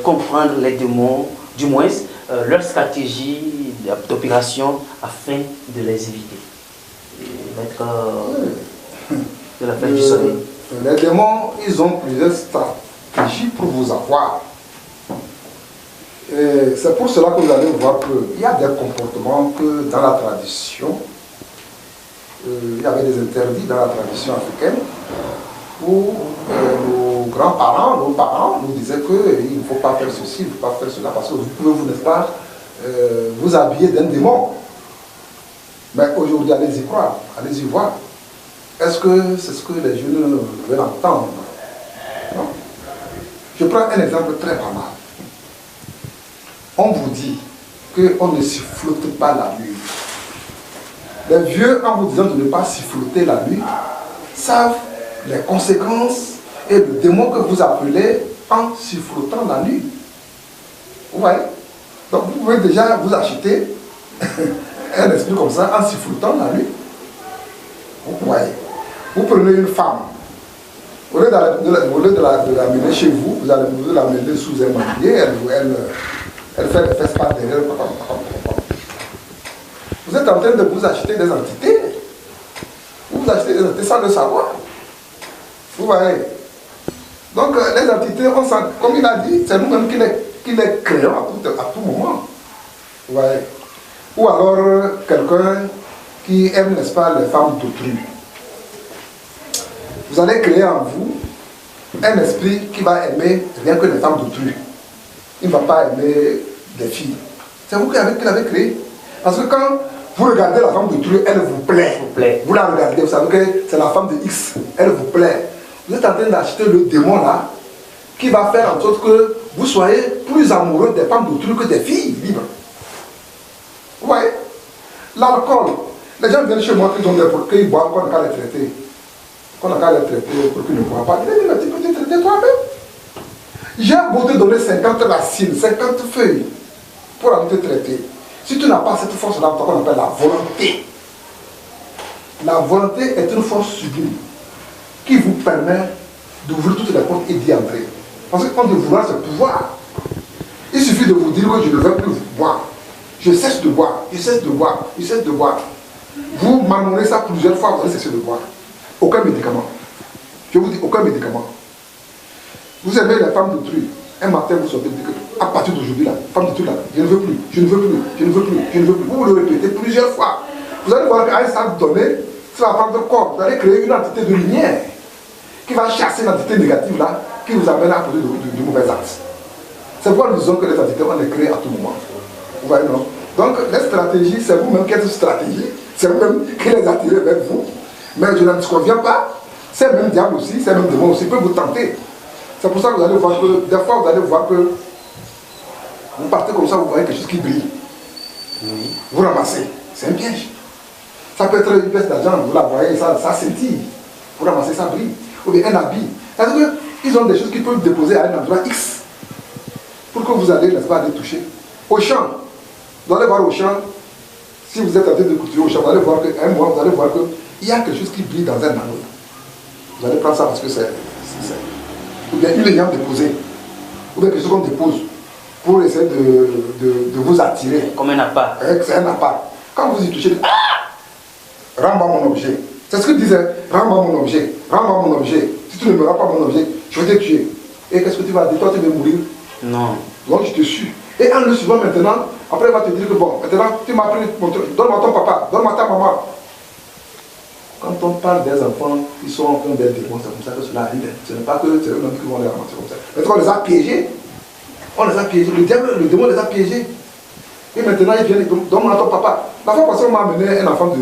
comprendre les démons, du moins leur stratégie d'opération afin de les éviter. Maître de la Flèche du Soleil. Les démons, ils ont plusieurs stratégies pour vous avoir. C'est pour cela que vous allez voir qu'il y a des comportements que dans la tradition, il y avait des interdits dans la tradition africaine où nos grands-parents, nos parents nous disaient qu'il ne faut pas faire ceci, il ne faut pas faire cela, parce que vous pouvez, vous n'êtes pas, vous habiller d'un démon. Mais aujourd'hui, allez-y croire, allez-y voir. Est-ce que c'est ce que les jeunes veulent entendre? Non. Je prends un exemple très banal. On vous dit qu'on ne sifflote pas la nuit. Les vieux, en vous disant de ne pas siffloter la nuit, savent les conséquences et le démon que vous appelez en sifflotant la nuit. Vous voyez? Donc vous pouvez déjà vous acheter un esprit comme ça en sifflotant la nuit. Vous voyez? Vous prenez une femme, au lieu de l'amener chez vous, vous allez l'amener sous un mandier, elle fait les fesses par derrière. Vous êtes en train de vous acheter des entités. Vous achetez des entités sans le savoir. Vous voyez? Donc les entités, comme il a dit, c'est nous-mêmes qui les créons à tout moment. Vous voyez? Ou alors quelqu'un qui aime, n'est-ce pas, les femmes d'autrui. Vous allez créer en vous un esprit qui va aimer rien que les femmes d'autrui. Il ne va pas aimer des filles. C'est vous qui l'avez créé. Parce que quand vous regardez la femme d'autrui, elle vous plaît. Vous la regardez, vous savez que c'est la femme de X. Elle vous plaît. Vous êtes en train d'acheter le démon là, qui va faire en sorte que vous soyez plus amoureux des femmes d'autrui que des filles libres. Vous voyez? L'alcool. Les gens viennent chez moi qu'ils boivent, qu'on n'a qu'à les traiter. Qu'on n'a qu'à les traiter pour qu'ils ne boivent pas. Mais tu peux te traiter toi-même. J'ai beau te donner 50 racines, 50 feuilles pour aller te traiter. Si tu n'as pas cette force-là, qu'on appelle la volonté. La volonté est une force sublime qui vous permet d'ouvrir toutes les portes et d'y entrer. Parce que quand de vouloir, c'est pouvoir. Il suffit de vous dire que je ne veux plus boire. Je cesse de boire, je cesse de boire, je cesse de boire. Vous m'amenez ça plusieurs fois, vous allez cesser de boire. Aucun médicament. Je vous dis, aucun médicament. Vous aimez les femmes d'autrui. Un matin, vous sortez, vous dites que à partir d'aujourd'hui, là, femme d'autrui, là, je ne veux plus, je ne veux plus, je ne veux plus, je ne veux plus. Vous le répétez plusieurs fois. Vous allez voir qu'à un stade donné, ça va prendre corps. Vous allez créer une entité de lumière qui va chasser l'entité négative là, qui vous amène à poser de mauvais actes. C'est pourquoi nous disons que les entités, on les crée à tout moment. Vous voyez, non? Donc, les stratégies, c'est vous-même qui êtes une stratégie, c'est vous-même qui les attirez vers vous. Mais je ne conviens pas. C'est même diable aussi, c'est même démon aussi, peut vous tenter. C'est pour ça que vous allez voir que, des fois, vous allez voir que vous partez comme ça, vous voyez quelque chose qui brille. Oui. Vous ramassez. C'est un piège. Ça peut être une pièce d'argent, vous la voyez, ça scintille. Vous ramassez, ça brille. Ou bien un habit. C'est-à-dire qu'ils ont des choses qu'ils peuvent déposer à un endroit X pour que vous allez, n'est-ce pas, les toucher. Au champ, vous allez voir au champ, si vous êtes en train de couturer au champ, vous allez voir qu'à un moment, vous allez voir qu'il y a quelque chose qui brille dans un anneau. Vous allez prendre ça parce que c'est ou bien une ayant déposée, ou bien quelque chose qu'on dépose pour essayer de vous attirer. Comme un appât. C'est un appât. Quand vous y touchez, ah, rends-moi mon objet. C'est ce que disait, rends-moi mon objet, rends-moi mon objet. Si tu ne me rends pas mon objet, je vais te tuer. Et qu'est-ce que tu vas dire? Toi, tu vas mourir. Non. Donc je te suis. Et en le suivant maintenant, après il va te dire que bon, maintenant tu m'as pris mon truc, donne-moi ton papa, donne-moi ta maman. Quand on parle des enfants qui sont comme des démons, c'est comme ça que cela arrive. Ce n'est pas que c'est eux-mêmes qui vont les ramasser comme ça. Maintenant on les a piégés. On les a piégés. Le démon les a piégés. Et maintenant ils viennent, donne-moi ton papa. La fois passée, on m'a amené un enfant de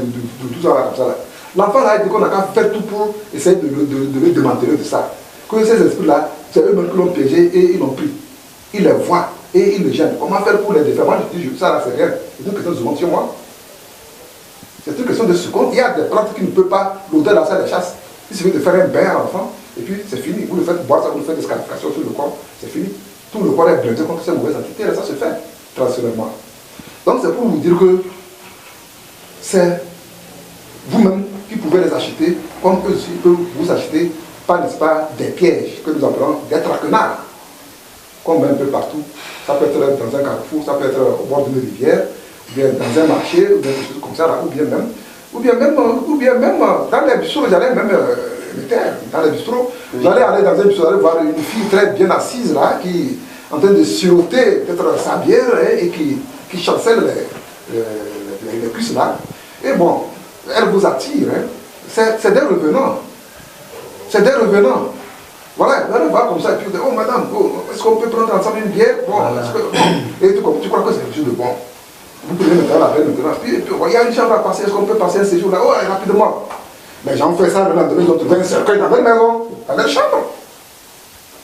12 ans là, comme ça. L'enfant là, il dit qu'on a qu'à faire tout pour essayer de le démanteler de ça. Que ces esprits-là, c'est eux-mêmes qui l'ont piégé et ils l'ont pris. Ils les voient et ils le gênent. Comment faire pour les défaire? Moi je dis, ça là c'est rien. C'est une question de seconde sur moi. C'est une question de seconde. Il y a des plantes qui ne peuvent pas l'odeur dans ça les chasse. Il suffit de faire un bain à l'enfant et puis c'est fini. Vous le faites boire ça, vous le faites des scarifications sur le corps, c'est fini. Tout le corps est blindé contre ces mauvaises entités et ça se fait traditionnellement. Donc c'est pour vous dire que c'est vous-même qui pouvez les acheter comme eux aussi peuvent vous acheter par, n'est-ce pas, des pièges que nous appelons des traquenards. Comme un peu partout. Ça peut être dans un carrefour, ça peut être au bord d'une rivière, ou bien dans un marché, ou bien quelque chose comme ça, là, ou bien même dans les bisous, j'allais même terres, dans les bistrots. Vous allez aller dans un bistrot, vous allez voir une fille très bien assise là, qui est en train de siroter peut-être sa bière et qui chancelle les cuisses là. Et bon, elle vous attire. Hein. C'est des revenants. C'est des revenants. Voilà, vous allez voir comme ça, et puis vous dites, oh madame, est-ce qu'on peut prendre ensemble une bière? Bon, voilà. Et tu crois que c'est quelque chose de bon. Vous pouvez maintenant la maintenant. Puis, il y a une chambre à passer, est-ce qu'on peut passer un séjour là? Oh, rapidement. Les gens font ça, le lendemain, ils ont trouvé un cercueil dans leur maison, dans leur chambre.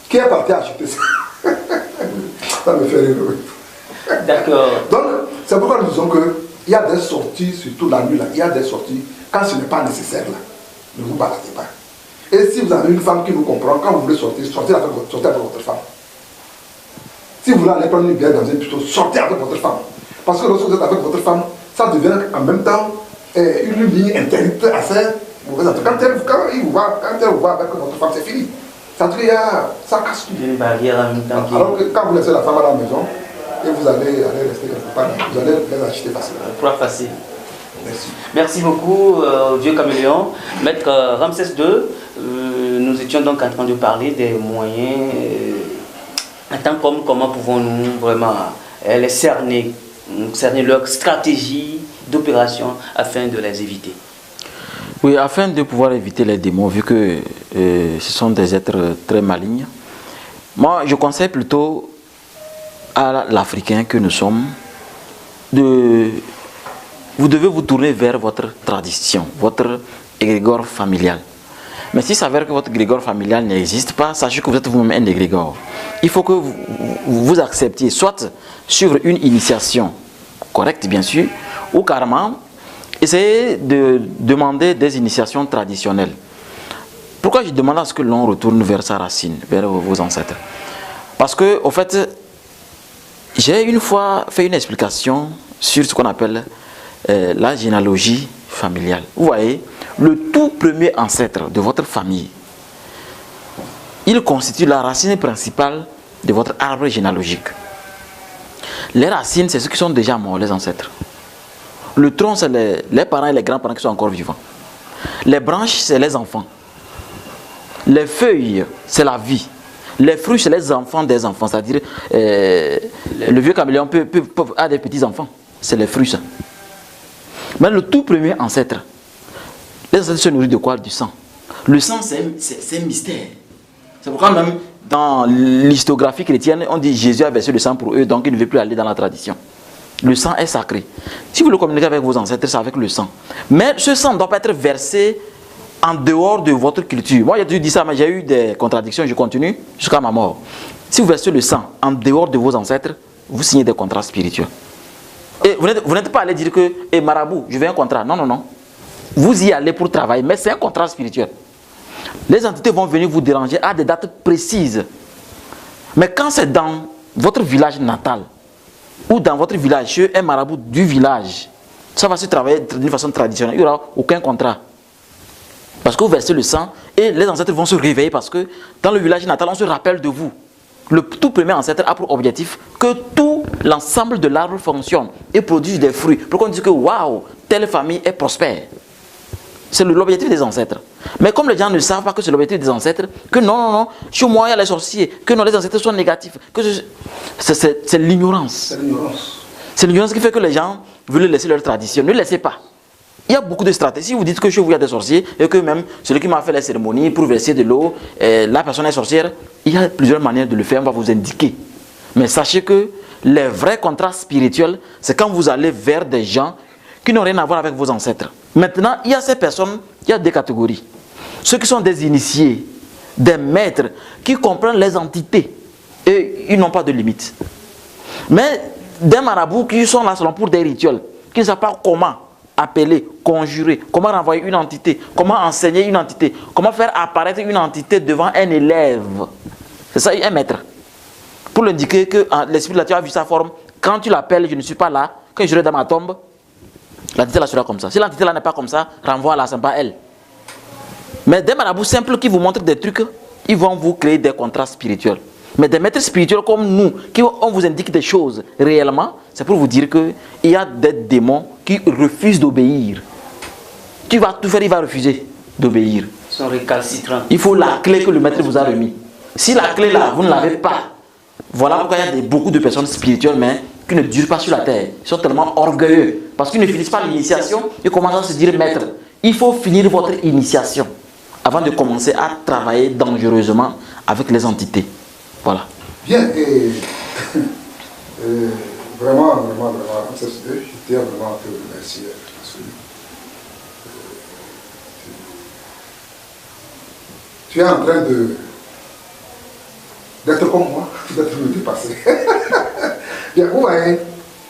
Qui est parti acheter ça? Ça me fait rire. D'accord. Donc, c'est pourquoi nous disons qu'il y a des sorties, surtout la nuit là, il y a des sorties, quand ce n'est pas nécessaire là, ne vous baladez pas. Et si vous avez une femme qui vous comprend, quand vous voulez sortir, sortez avec votre femme. Si vous voulez aller prendre une bière dans un bureau, sortez avec votre femme. Parce que lorsque vous êtes avec votre femme, ça devient en même temps une ligne interdite assez mauvaise. Quand elle vous voit avec votre femme, c'est fini. C'est-à-dire qu'il y a, ça casse tout. Une barrière en même temps. Alors que quand vous laissez la femme à la maison, et vous allez rester quelque part, vous allez les acheter facilement. Pas facile. Merci. Merci beaucoup, vieux caméléon. Maître Ramsès II, nous étions donc en train de parler des moyens, en tant qu'homme, comment pouvons-nous vraiment les cerner leur stratégie d'opération afin de les éviter. Oui, afin de pouvoir éviter les démons, vu que ce sont des êtres très malignes, moi je conseille plutôt à l'Africain que nous sommes vous devez vous tourner vers votre tradition, votre égrégore familial. Mais s'il s'avère que votre égrégore familial n'existe pas, sachez que vous êtes vous-même un égrégore. Il faut que vous acceptiez soit suivre une initiation correcte, bien sûr, ou carrément essayez de demander des initiations traditionnelles. Pourquoi je demande à ce que l'on retourne vers sa racine, vers vos ancêtres? Parce que, au fait, j'ai une fois fait une explication sur ce qu'on appelle la généalogie familiale. Vous voyez, le tout premier ancêtre de votre famille, il constitue la racine principale de votre arbre généalogique. Les racines, c'est ceux qui sont déjà morts, les ancêtres. Le tronc, c'est les parents et les grands-parents qui sont encore vivants. Les branches, c'est les enfants. Les feuilles, c'est la vie. Les fruits, c'est les enfants des enfants. C'est-à-dire, le vieux caméléon a des petits-enfants. C'est les fruits, ça. Mais le tout premier ancêtre, les ancêtres se nourrissent de quoi? Du sang. Le sang, c'est un mystère. C'est pourquoi même dans l'historiographie chrétienne, on dit Jésus a versé le sang pour eux, donc il ne veut plus aller dans la tradition. Le sang est sacré. Si vous le communiquez avec vos ancêtres, c'est avec le sang. Mais ce sang ne doit pas être versé en dehors de votre culture. Moi, j'ai toujours dit ça, mais j'ai eu des contradictions, je continue jusqu'à ma mort. Si vous versez le sang en dehors de vos ancêtres, vous signez des contrats spirituels. Et vous n'êtes pas allé dire que, marabout, je veux un contrat. Non, non, non. Vous y allez pour travailler, mais c'est un contrat spirituel. Les entités vont venir vous déranger à des dates précises. Mais quand c'est dans votre village natal, ou dans votre village, chez un marabout du village, ça va se travailler d'une façon traditionnelle. Il n'y aura aucun contrat. Parce que vous versez le sang et les ancêtres vont se réveiller parce que dans le village natal, on se rappelle de vous. Le tout premier ancêtre a pour objectif que tout l'ensemble de l'arbre fonctionne et produise des fruits. Pourquoi on dit que waouh, telle famille est prospère? C'est l'objectif des ancêtres. Mais comme les gens ne savent pas que c'est l'objectif des ancêtres, que non, non, non, chez moi il y a les sorciers, que non, les ancêtres sont négatifs, que c'est l'ignorance. C'est l'ignorance. C'est l'ignorance qui fait que les gens veulent laisser leur tradition. Ne laissez pas. Il y a beaucoup de stratégies. Si vous dites que chez vous il y a des sorciers et que même celui qui m'a fait les cérémonies pour verser de l'eau, la personne est sorcière, il y a plusieurs manières de le faire, on va vous indiquer. Mais sachez que les vrais contrats spirituels, c'est quand vous allez vers des gens qui n'ont rien à voir avec vos ancêtres. Maintenant, il y a ces personnes, il y a des catégories. Ceux qui sont des initiés, des maîtres, qui comprennent les entités et ils n'ont pas de limite. Mais des marabouts qui sont là seulement pour des rituels, qui ne savent pas comment appeler, conjurer, comment renvoyer une entité, comment enseigner une entité, comment faire apparaître une entité devant un élève. C'est ça, un maître. Pour lui indiquer que l'esprit de la terre a vu sa forme. Quand tu l'appelles, je ne suis pas là. Quand je serai dans ma tombe, l'entité là sera comme ça. Si l'entité là n'est pas comme ça, renvoie-la, ce n'est pas elle. Mais des marabouts simples qui vous montrent des trucs, ils vont vous créer des contrats spirituels. Mais des maîtres spirituels comme nous, qui on vous indique des choses réellement, c'est pour vous dire qu'il y a des démons qui refusent d'obéir. Tu vas tout faire, il va refuser d'obéir. Ils sont récalcitrants. Il faut la clé que le maître vous a remis. Si la clé là, vous ne l'avez pas, voilà pourquoi il y a beaucoup de personnes spirituelles, mais qui ne durent pas sur la terre. Ils sont tellement orgueilleux parce qu'ils ne finissent pas l'initiation et commencent à se dire maître. Il faut finir votre initiation avant de commencer à travailler dangereusement avec les entités. Voilà. Bien, et vraiment, je tiens vraiment à te remercier. Parce que, tu es en train d'être comme moi, d'être me dépasser. Bien, vous voyez,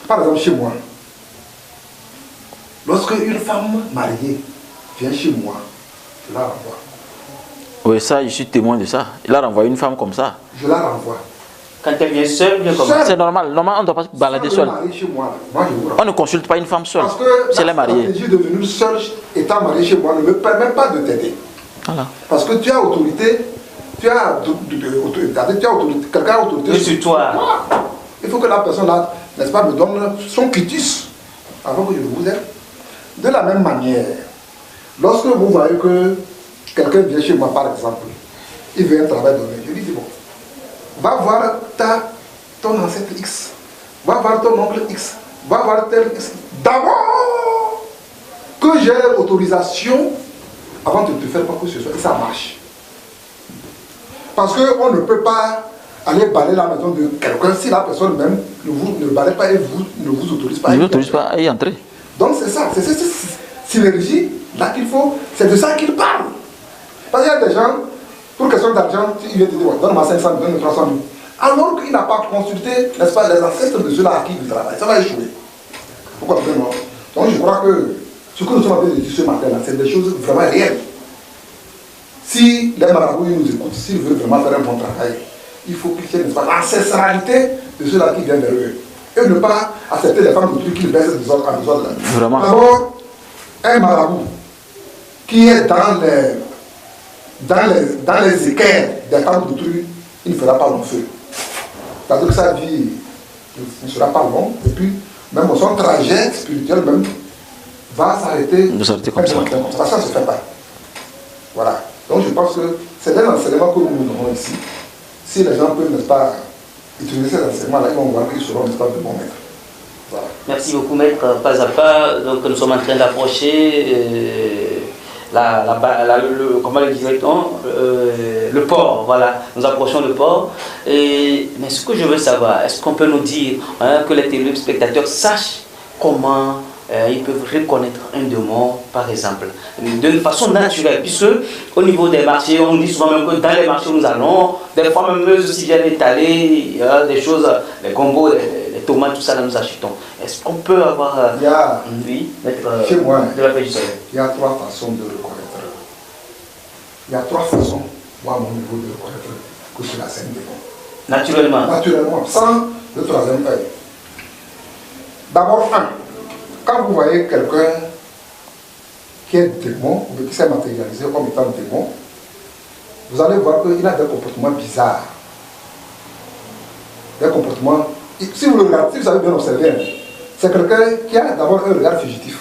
par exemple chez moi, lorsque une femme mariée vient chez moi, je la renvoie. Oui, ça, je suis témoin de ça. Il a renvoyé une femme comme ça. Je la renvoie. Quand elle vient seule, bien comme ça. C'est normal. Normalement, on ne doit pas se balader seul. Chez moi, moi, je vous On ne consulte pas une femme seule. parce que si elle est mariée. la stratégie de venir seule, étant mariée chez moi, ne me permet pas de t'aider. Voilà. Parce que tu as autorité, quelqu'un a autorité sur toi. Voilà. Il faut que la personne là, n'est-ce pas, me donne son quitus avant que je vous aide. De la même manière, lorsque vous voyez que quelqu'un vient chez moi, par exemple, il veut un travail donné, je lui dis bon, va voir ton ancêtre X, va voir ton oncle X, va voir tel X. D'abord, que j'ai l'autorisation avant de te faire quoi que ce soit, et ça marche. Parce qu'on ne peut pas aller balayer la maison de quelqu'un si la personne même ne balaye pas et ne vous autorise pas. Ne vous autorise pas à y entrer. Donc c'est ça, c'est cette synergie là qu'il faut, c'est de ça qu'il parle. Parce qu'il y a des gens, pour question d'argent, il vient te dire, donne-moi 500 000, donne-moi 300 000. Alors qu'il n'a pas consulté, n'est-ce pas, les ancêtres de ceux-là à qui il travaille. Ça va échouer. Vous comprenez, non? Donc je crois que ce que nous sommes en train de dire ce matin-là, c'est des choses vraiment réelles. Si les marabouts nous écoutent, s'ils veulent vraiment faire un bon travail, il faut qu'ils tiennent l'ancestralité de ceux-là qui viennent vers eux. Et ne pas accepter les femmes de trucs qui baissent des autres en dehors de la vie. Vraiment. D'abord, un marabout qui est dans les équerres des femmes de trucs, il ne fera pas long feu. C'est-à-dire que sa vie ne sera pas longue, et puis même son trajet spirituel même va s'arrêter comme ça. Parce que ça ne se fait pas. Voilà. Donc je pense que c'est un enseignement que nous donnons ici. Si les gens peuvent, n'est-ce pas, utiliser ces enseignements-là, ils vont voir qu'ils seront, n'est-ce pas, de bons maîtres. Voilà. Merci beaucoup, maître. Pas à pas, donc nous sommes en train d'approcher comment le dirait-on, le port. Voilà, nous approchons le port. Mais ce que je veux savoir, est-ce qu'on peut nous dire que les téléspectateurs sachent comment ils peuvent reconnaître un démon, par exemple, d'une façon naturelle, puisque au niveau des marchés, on dit souvent même que dans les marchés où nous allons, des fois même eux aussi viennent étaler, il y a des choses, les gombos, les tomates, tout ça, là nous achetons. Est-ce qu'on peut avoir chez moi, de la paix du soleil? Il y a trois façons de reconnaître. Il y a trois façons, moi à mon niveau, de reconnaître que c'est la scène démon. Naturellement. Naturellement, sans le troisième œil. D'abord, quand vous voyez quelqu'un qui est démon, ou qui s'est matérialisé comme étant démon, vous allez voir qu'il a des comportements bizarres. Des comportements. Si vous le regardez, si vous avez bien observé, c'est quelqu'un qui a d'abord un regard fugitif.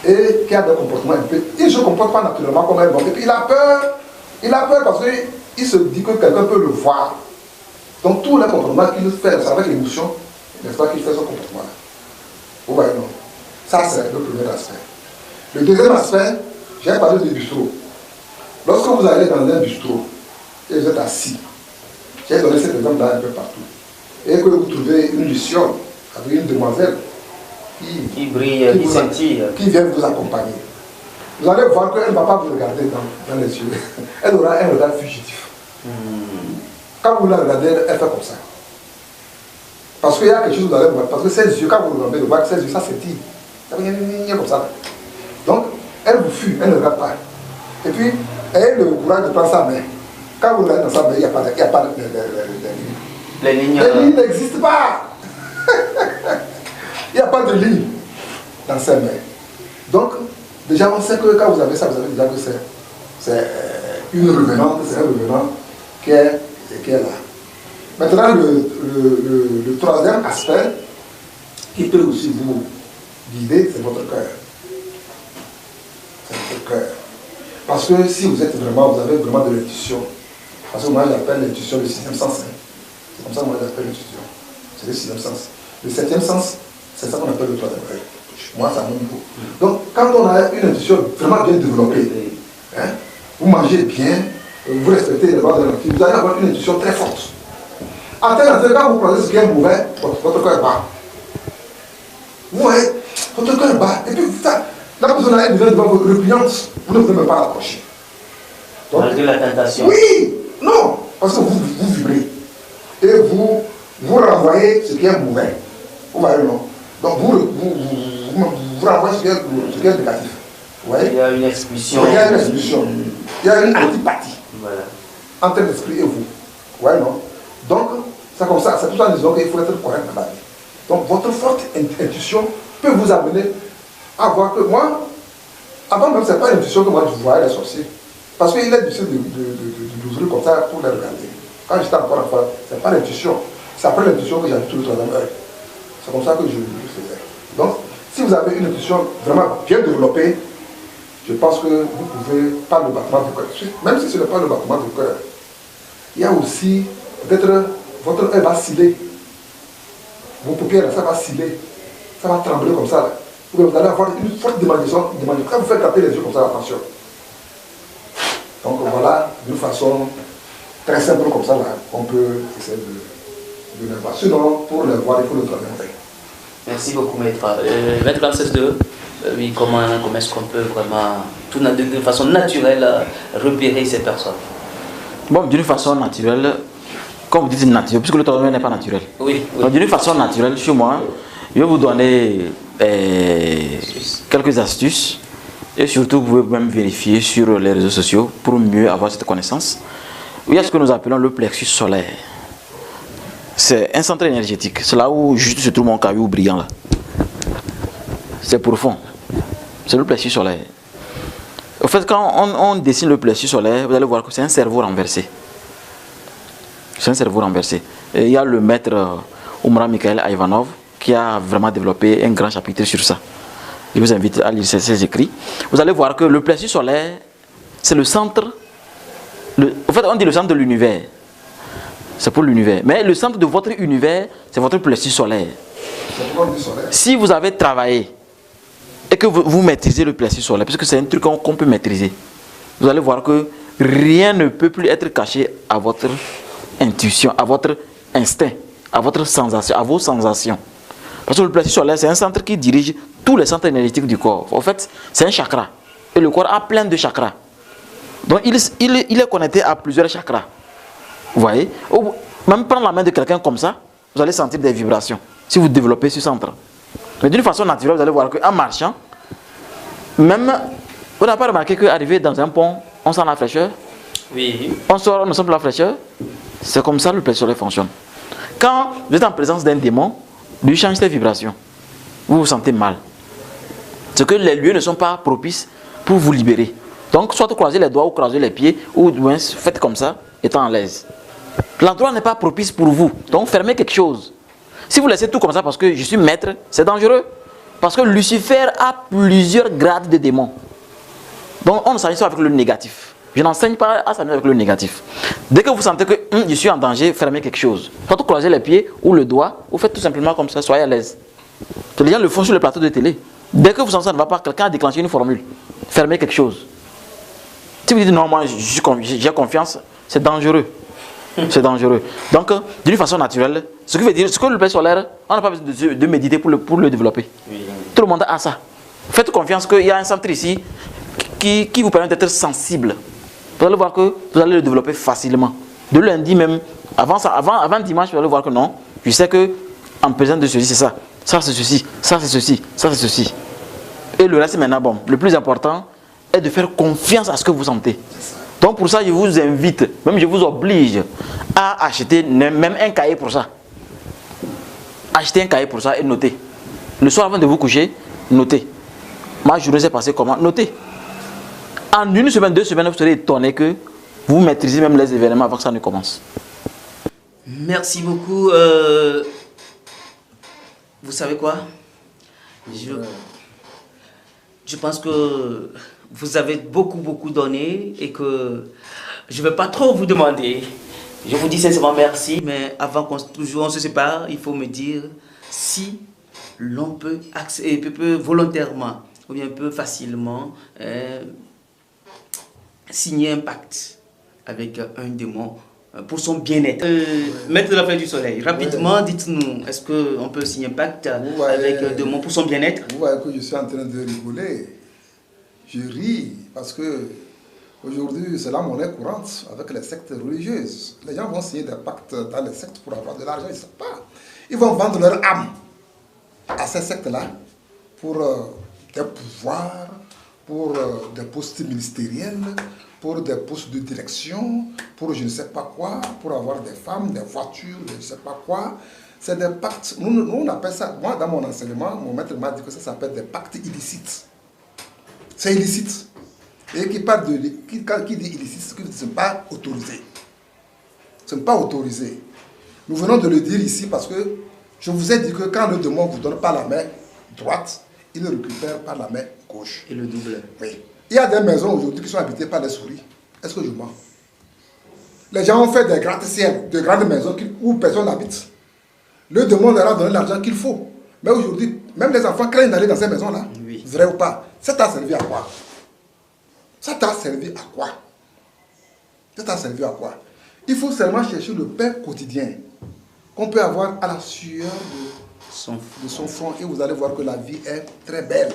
Et qui a des comportements un peu. Il ne se comporte pas naturellement comme un bon. Et puis il a peur. Il a peur parce qu'il se dit que quelqu'un peut le voir. Donc tous les comportements qu'il fait, c'est avec l'émotion, n'est-ce pas, qu'il fait ce comportement-là. Vous voyez, non? Ça, c'est le premier aspect. Le deuxième aspect, j'ai parlé du bistrot. Lorsque vous allez dans un bistrot et vous êtes assis, j'ai donné cet exemple-là un peu partout, et que vous trouvez une luciole avec une demoiselle qui brille, qui vient vous accompagner, vous allez voir qu'elle ne va pas vous regarder dans les yeux. Elle aura un regard fugitif. Quand vous la regardez, elle fait comme ça. Parce qu'il y a quelque chose que vous allez voir. Parce que ses yeux, quand vous regardez, vous voyez que ses yeux, ça s'étire. Il y a comme ça. Donc, elle vous fuit, elle ne regarde pas. Et puis, ayez le courage de prendre sa main. Quand vous regardez dans sa main, il n'y a pas de lignes. Les lignes n'existent pas. Il n'y a pas de ligne dans ses mains. Donc, déjà, on sait que quand vous avez ça, vous avez déjà que c'est une revenante, c'est un revenant qui est là. Maintenant, le troisième aspect qui peut aussi vous guider, c'est votre cœur. C'est votre cœur. Parce que si vous êtes vraiment, vous avez vraiment de l'intuition, parce que moi j'appelle l'intuition le sixième sens. Hein. C'est comme ça que moi j'appelle l'intuition. C'est le sixième sens. Le septième sens, c'est ça qu'on appelle le troisième œil. Moi, c'est à mon niveau. Donc, quand on a une intuition vraiment bien développée, hein, vous mangez bien, vous respectez les lois de la nature, vous allez avoir une intuition très forte. En tel quand vous croisez ce qui est mauvais, votre cœur bat. Vous voyez, votre cœur bat. Et puis, la personne elle vient devant votre repliante, vous ne pouvez même pas l'approcher. Malgré la tentation. Oui, non, parce que vous vibrez. Et vous renvoyez ce qui est mauvais. Vous voyez, non? Donc, vous renvoyez ce qui est négatif. Vous voyez? Il y a une expulsion. Il y a une expulsion. Il y a une antipathie. Voilà. Entre l'esprit et vous. Vous voyez, non? Donc, c'est comme ça. C'est tout ça en disant qu'il faut être correct dans la vie. Donc, votre forte intuition peut vous amener à voir que moi, avant même, ce n'est pas l'intuition que moi je voyais les sorciers. Parce qu'il est difficile d'ouvrir comme ça pour les regarder. Quand j'étais encore enfant, ce n'est pas l'intuition. C'est après l'intuition que j'avais tout le troisième œil. C'est comme ça que je faisais. Donc, si vous avez une intuition vraiment bien développée, je pense que vous pouvez, par le battement du cœur, même si ce n'est pas le battement du cœur, il y a aussi, peut-être, votre œil va sciller. Vos paupières, ça va sciller. Ça va trembler comme ça. Là. Vous allez avoir une forte démangeaison. Quand vous faites taper les yeux comme ça, attention. Donc voilà, d'une façon très simple comme ça, là, on peut essayer de le voir. Sinon, pour le voir, il faut le troisième œil. Merci beaucoup, maître. Maître Ramsès II, oui, comment est-ce qu'on peut vraiment, de façon naturelle, repérer ces personnes? Bon, d'une façon naturelle, comme vous dites naturel, puisque le troisième œil n'est pas naturel. Oui. Donc d'une façon naturelle, chez moi, je vais vous donner quelques astuces. Et surtout, vous pouvez même vérifier sur les réseaux sociaux pour mieux avoir cette connaissance. Il y a ce que nous appelons le plexus solaire. C'est un centre énergétique. C'est là où juste se trouve mon caillou brillant là. C'est profond. C'est le plexus solaire. En fait, quand on dessine le plexus solaire, vous allez voir que c'est un cerveau renversé. C'est un cerveau renversé. Et il y a le maître Umra Mikhail Ivanov qui a vraiment développé un grand chapitre sur ça. Je vous invite à lire ses écrits. Vous allez voir que le plexus solaire, c'est le centre. En fait, on dit le centre de l'univers. C'est pour l'univers. Mais le centre de votre univers, c'est votre plexus solaire. Si vous avez travaillé et que vous maîtrisez le plexus solaire, parce que c'est un truc qu'on peut maîtriser, vous allez voir que rien ne peut plus être caché à votre intuition, à votre instinct, à votre sensation, à vos sensations. Parce que le plexus solaire, c'est un centre qui dirige tous les centres énergétiques du corps. En fait, c'est un chakra. Et le corps a plein de chakras. Donc, il est connecté à plusieurs chakras. Vous voyez? Même prendre la main de quelqu'un comme ça, vous allez sentir des vibrations. Si vous développez ce centre. Mais d'une façon naturelle, vous allez voir qu'en marchant, même, vous n'avez pas remarqué qu'arriver dans un pont, on sent la fraîcheur? Oui. On sort, on ne sent plus la fraîcheur? C'est comme ça que le plexus solaire fonctionne. Quand vous êtes en présence d'un démon, lui change ses vibrations. Vous vous sentez mal. C'est que les lieux ne sont pas propices pour vous libérer. Donc, soit croisez les doigts ou croisez les pieds, ou faites comme ça, étant à l'aise. L'endroit n'est pas propice pour vous. Donc, fermez quelque chose. Si vous laissez tout comme ça parce que je suis maître, c'est dangereux. Parce que Lucifer a plusieurs grades de démons. Donc, on ne s'agit pas avec le négatif. Je n'enseigne pas à s'amuser avec le négatif. Dès que vous sentez que je suis en danger, fermez quelque chose. Soit croisez les pieds ou le doigt, ou faites tout simplement comme ça, soyez à l'aise. Les gens le font sur le plateau de télé. Dès que vous sentez que ça ne va pas, quelqu'un a déclenché une formule. Fermez quelque chose. Si vous dites non, moi j'ai confiance, c'est dangereux. C'est dangereux. Donc, d'une façon naturelle, ce qui veut dire, ce que le plexus solaire, on n'a pas besoin de méditer pour le développer. Oui. Tout le monde a ça. Faites confiance qu'il y a un centre ici qui vous permet d'être sensible. Vous allez voir que vous allez le développer facilement. De lundi même, avant dimanche, vous allez voir que non, je sais que en présence de ceci, c'est ça. Ça, c'est ceci. Ça, c'est ceci. Ça, c'est ceci. Et le reste, maintenant, bon, le plus important est de faire confiance à ce que vous sentez. Donc, pour ça, je vous invite, même je vous oblige à acheter même un cahier pour ça. Achetez un cahier pour ça et notez. Le soir, avant de vous coucher, notez. Ma journée s'est passée comment? Notez. En une semaine, 2 semaines, vous serez étonné que vous maîtrisez même les événements avant que ça ne commence. Merci beaucoup. Vous savez quoi? Je pense que vous avez beaucoup donné et que je ne vais pas trop vous demander. Je vous dis sincèrement merci, mais avant qu'on se sépare, il faut me dire si l'on peut volontairement ou bien peut facilement signer un pacte avec un démon pour son bien-être. Maître de la Flèche du Soleil, rapidement, dites-nous, est-ce qu'on peut signer un pacte avec un démon pour son bien-être? Vous voyez que je suis en train de rigoler. Je ris parce que aujourd'hui, c'est la monnaie courante avec les sectes religieuses. Les gens vont signer des pactes dans les sectes pour avoir de l'argent, ils ne savent pas. Ils vont vendre leur âme à ces sectes-là pour des pouvoirs, pour des postes ministériels, pour des postes de direction, pour je ne sais pas quoi, pour avoir des femmes, des voitures, je ne sais pas quoi. C'est des pactes, nous on appelle ça, moi dans mon enseignement, mon maître m'a dit que ça s'appelle des pactes illicites. C'est illicite. Et qui parle de, qui dit illicite, ce n'est pas autorisé. Ce n'est pas autorisé. Nous venons de le dire ici parce que je vous ai dit que quand le démon vous donne par la main droite, il le récupère par la main gauche. Et le double. Oui. Il y a des maisons aujourd'hui qui sont habitées par des souris. Est-ce que je mens? Les gens ont fait des gratte-ciels, de grandes maisons où personne n'habite. Le démon leur a donné l'argent qu'il faut. Mais aujourd'hui, même les enfants craignent d'aller dans ces maisons-là. Oui. Vrai ou pas? Ça t'a servi à quoi? Ça t'a servi à quoi? Ça t'a servi à quoi? Il faut seulement chercher le pain quotidien qu'on peut avoir à la sueur de son front et vous allez voir que la vie est très belle.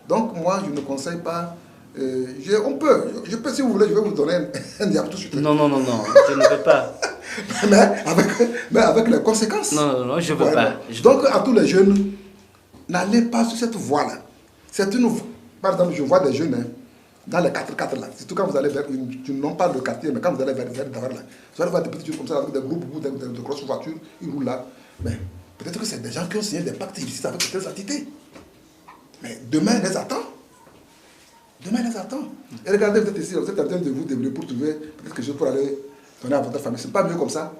Donc moi, je ne conseille pas. Je peux, si vous voulez, je vais vous donner un diable tout de suite. Non, je ne veux pas. mais avec les conséquences. Non, je ne veux pas. Donc à tous les jeunes, n'allez pas sur cette voie-là. Par exemple, je vois des jeunes dans les 4x4 là. Surtout quand vous allez vers, non pas le quartier, mais quand vous allez vers Dakar là. Vous allez voir des petits jeunes comme ça, avec des gros boubous, de grosses voitures, ils roulent là. Mais peut-être que c'est des gens qui ont signé des pactes illicites avec telles entités. Mais demain les attend. Demain les attend. Et regardez, vous êtes ici, vous êtes en train de vous débrouiller pour trouver peut-être quelque chose pour aller donner à votre famille. Ce n'est pas mieux comme ça.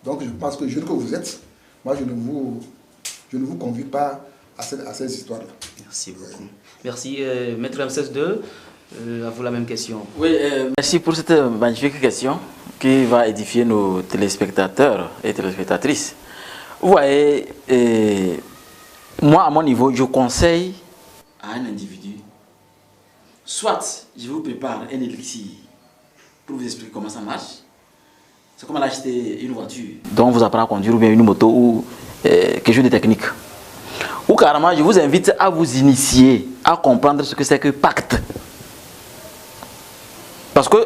Donc je pense que jeune que vous êtes, moi je ne vous convie pas à ces histoires-là. Merci beaucoup. Merci. Maître Ramsès II, à vous la même question. Oui, merci pour cette magnifique question qui va édifier nos téléspectateurs et téléspectatrices. Vous voyez, moi à mon niveau, je conseille à un individu, soit je vous prépare un élixir pour vous expliquer comment ça marche. C'est comme acheter une voiture dont on vous apprend à conduire ou bien une moto ou quelque chose de technique. Ou carrément, je vous invite à vous initier, à comprendre ce que c'est que pacte. Parce que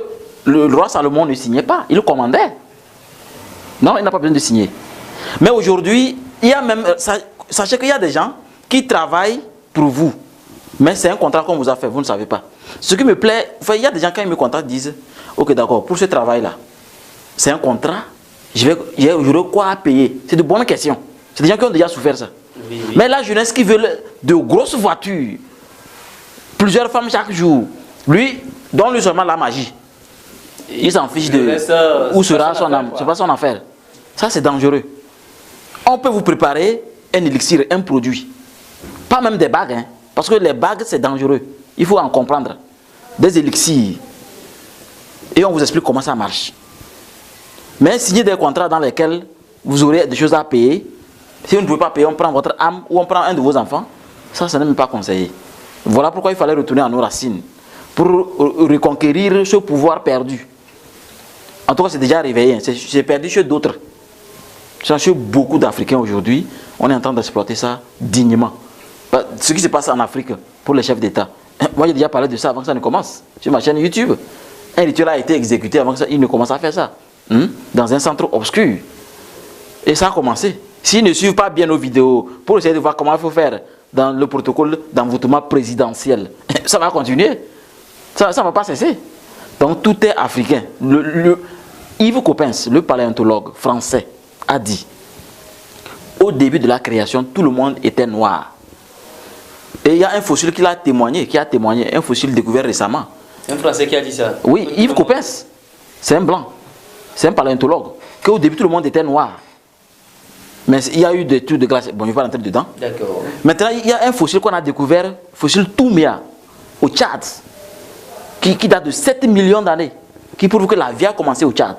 le roi Salomon ne signait pas, il commandait. Non, il n'a pas besoin de signer. Mais aujourd'hui, il y a même, sachez qu'il y a des gens qui travaillent pour vous. Mais c'est un contrat qu'on vous a fait, vous ne savez pas. Ce qui me plaît, enfin, il y a des gens quand ils me contactent disent, ok d'accord, pour ce travail-là, c'est un contrat, j'aurai quoi à payer? C'est de bonnes questions. C'est des gens qui ont déjà souffert ça. Oui. Mais la jeunesse qui veut de grosses voitures, plusieurs femmes chaque jour, lui, donne-lui seulement la magie. Il s'en fiche de où sera son âme. C'est pas son affaire. Ça, c'est dangereux. On peut vous préparer un élixir, un produit. Pas même des bagues, hein, parce que les bagues, c'est dangereux. Il faut en comprendre. Des élixirs. Et on vous explique comment ça marche. Mais signez des contrats dans lesquels vous aurez des choses à payer. Si vous ne pouvez pas payer, on prend votre âme ou on prend un de vos enfants. Ça n'est même pas conseillé. Voilà pourquoi il fallait retourner à nos racines. Pour reconquérir ce pouvoir perdu. En tout cas, c'est déjà réveillé. C'est perdu chez d'autres. Chez beaucoup d'Africains aujourd'hui, on est en train d'exploiter ça dignement. Ce qui se passe en Afrique pour les chefs d'État. Moi, j'ai déjà parlé de ça avant que ça ne commence. Sur ma chaîne YouTube. Un rituel a été exécuté avant que ça, il ne commence à faire ça. Dans un centre obscur. Et ça a commencé. S'ils ne suivent pas bien nos vidéos pour essayer de voir comment il faut faire dans le protocole d'envoûtement présidentiel, ça va continuer. Ça ne va pas cesser. Donc tout est africain. Yves Coppens, le paléontologue français, a dit au début de la création, tout le monde était noir. Et il y a un fossile qui a témoigné, un fossile découvert récemment. Un Français qui a dit ça? Oui, Yves Coppens. C'est un blanc. C'est un paléontologue. Qu'au début, tout le monde était noir. Mais il y a eu des trucs de glace. Bon, je ne vais pas rentrer dedans. D'accord. Maintenant, il y a un fossile qu'on a découvert, fossile Toumia, au Tchad. qui date de 7 millions d'années, qui prouve que la vie a commencé au Tchad.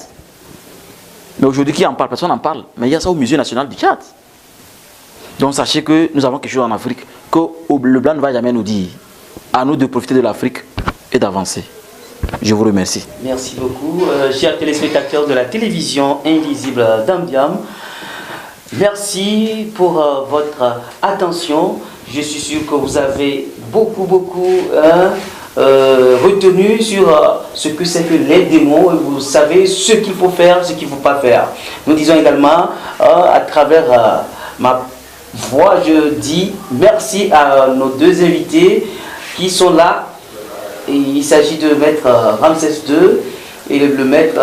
Mais aujourd'hui, qui en parle? Personne n'en parle. Mais il y a ça au Musée national du Tchad. Donc sachez que nous avons quelque chose en Afrique que le blanc ne va jamais nous dire. À nous de profiter de l'Afrique et d'avancer. Je vous remercie. Merci beaucoup, chers téléspectateurs de la télévision invisible d'Ambiam. Merci pour votre attention. Je suis sûr que vous avez beaucoup retenu sur ce que c'est que les démons et vous savez ce qu'il faut faire, ce qu'il ne faut pas faire. Nous disons également à travers ma voix, je dis merci à nos deux invités qui sont là. Et il s'agit de maître Ramsès II et le maître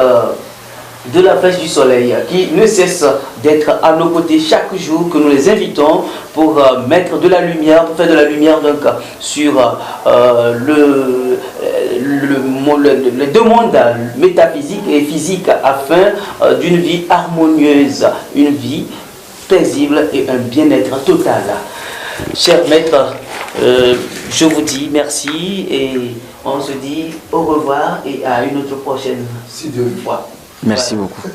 de la Flèche du Soleil qui ne cesse d'être à nos côtés chaque jour que nous les invitons pour mettre de la lumière, pour faire de la lumière donc sur les deux mondes, métaphysique et physique, afin d'une vie harmonieuse, une vie paisible et un bien-être total. Chers maîtres, je vous dis merci et on se dit au revoir et à une autre prochaine fois. Merci beaucoup.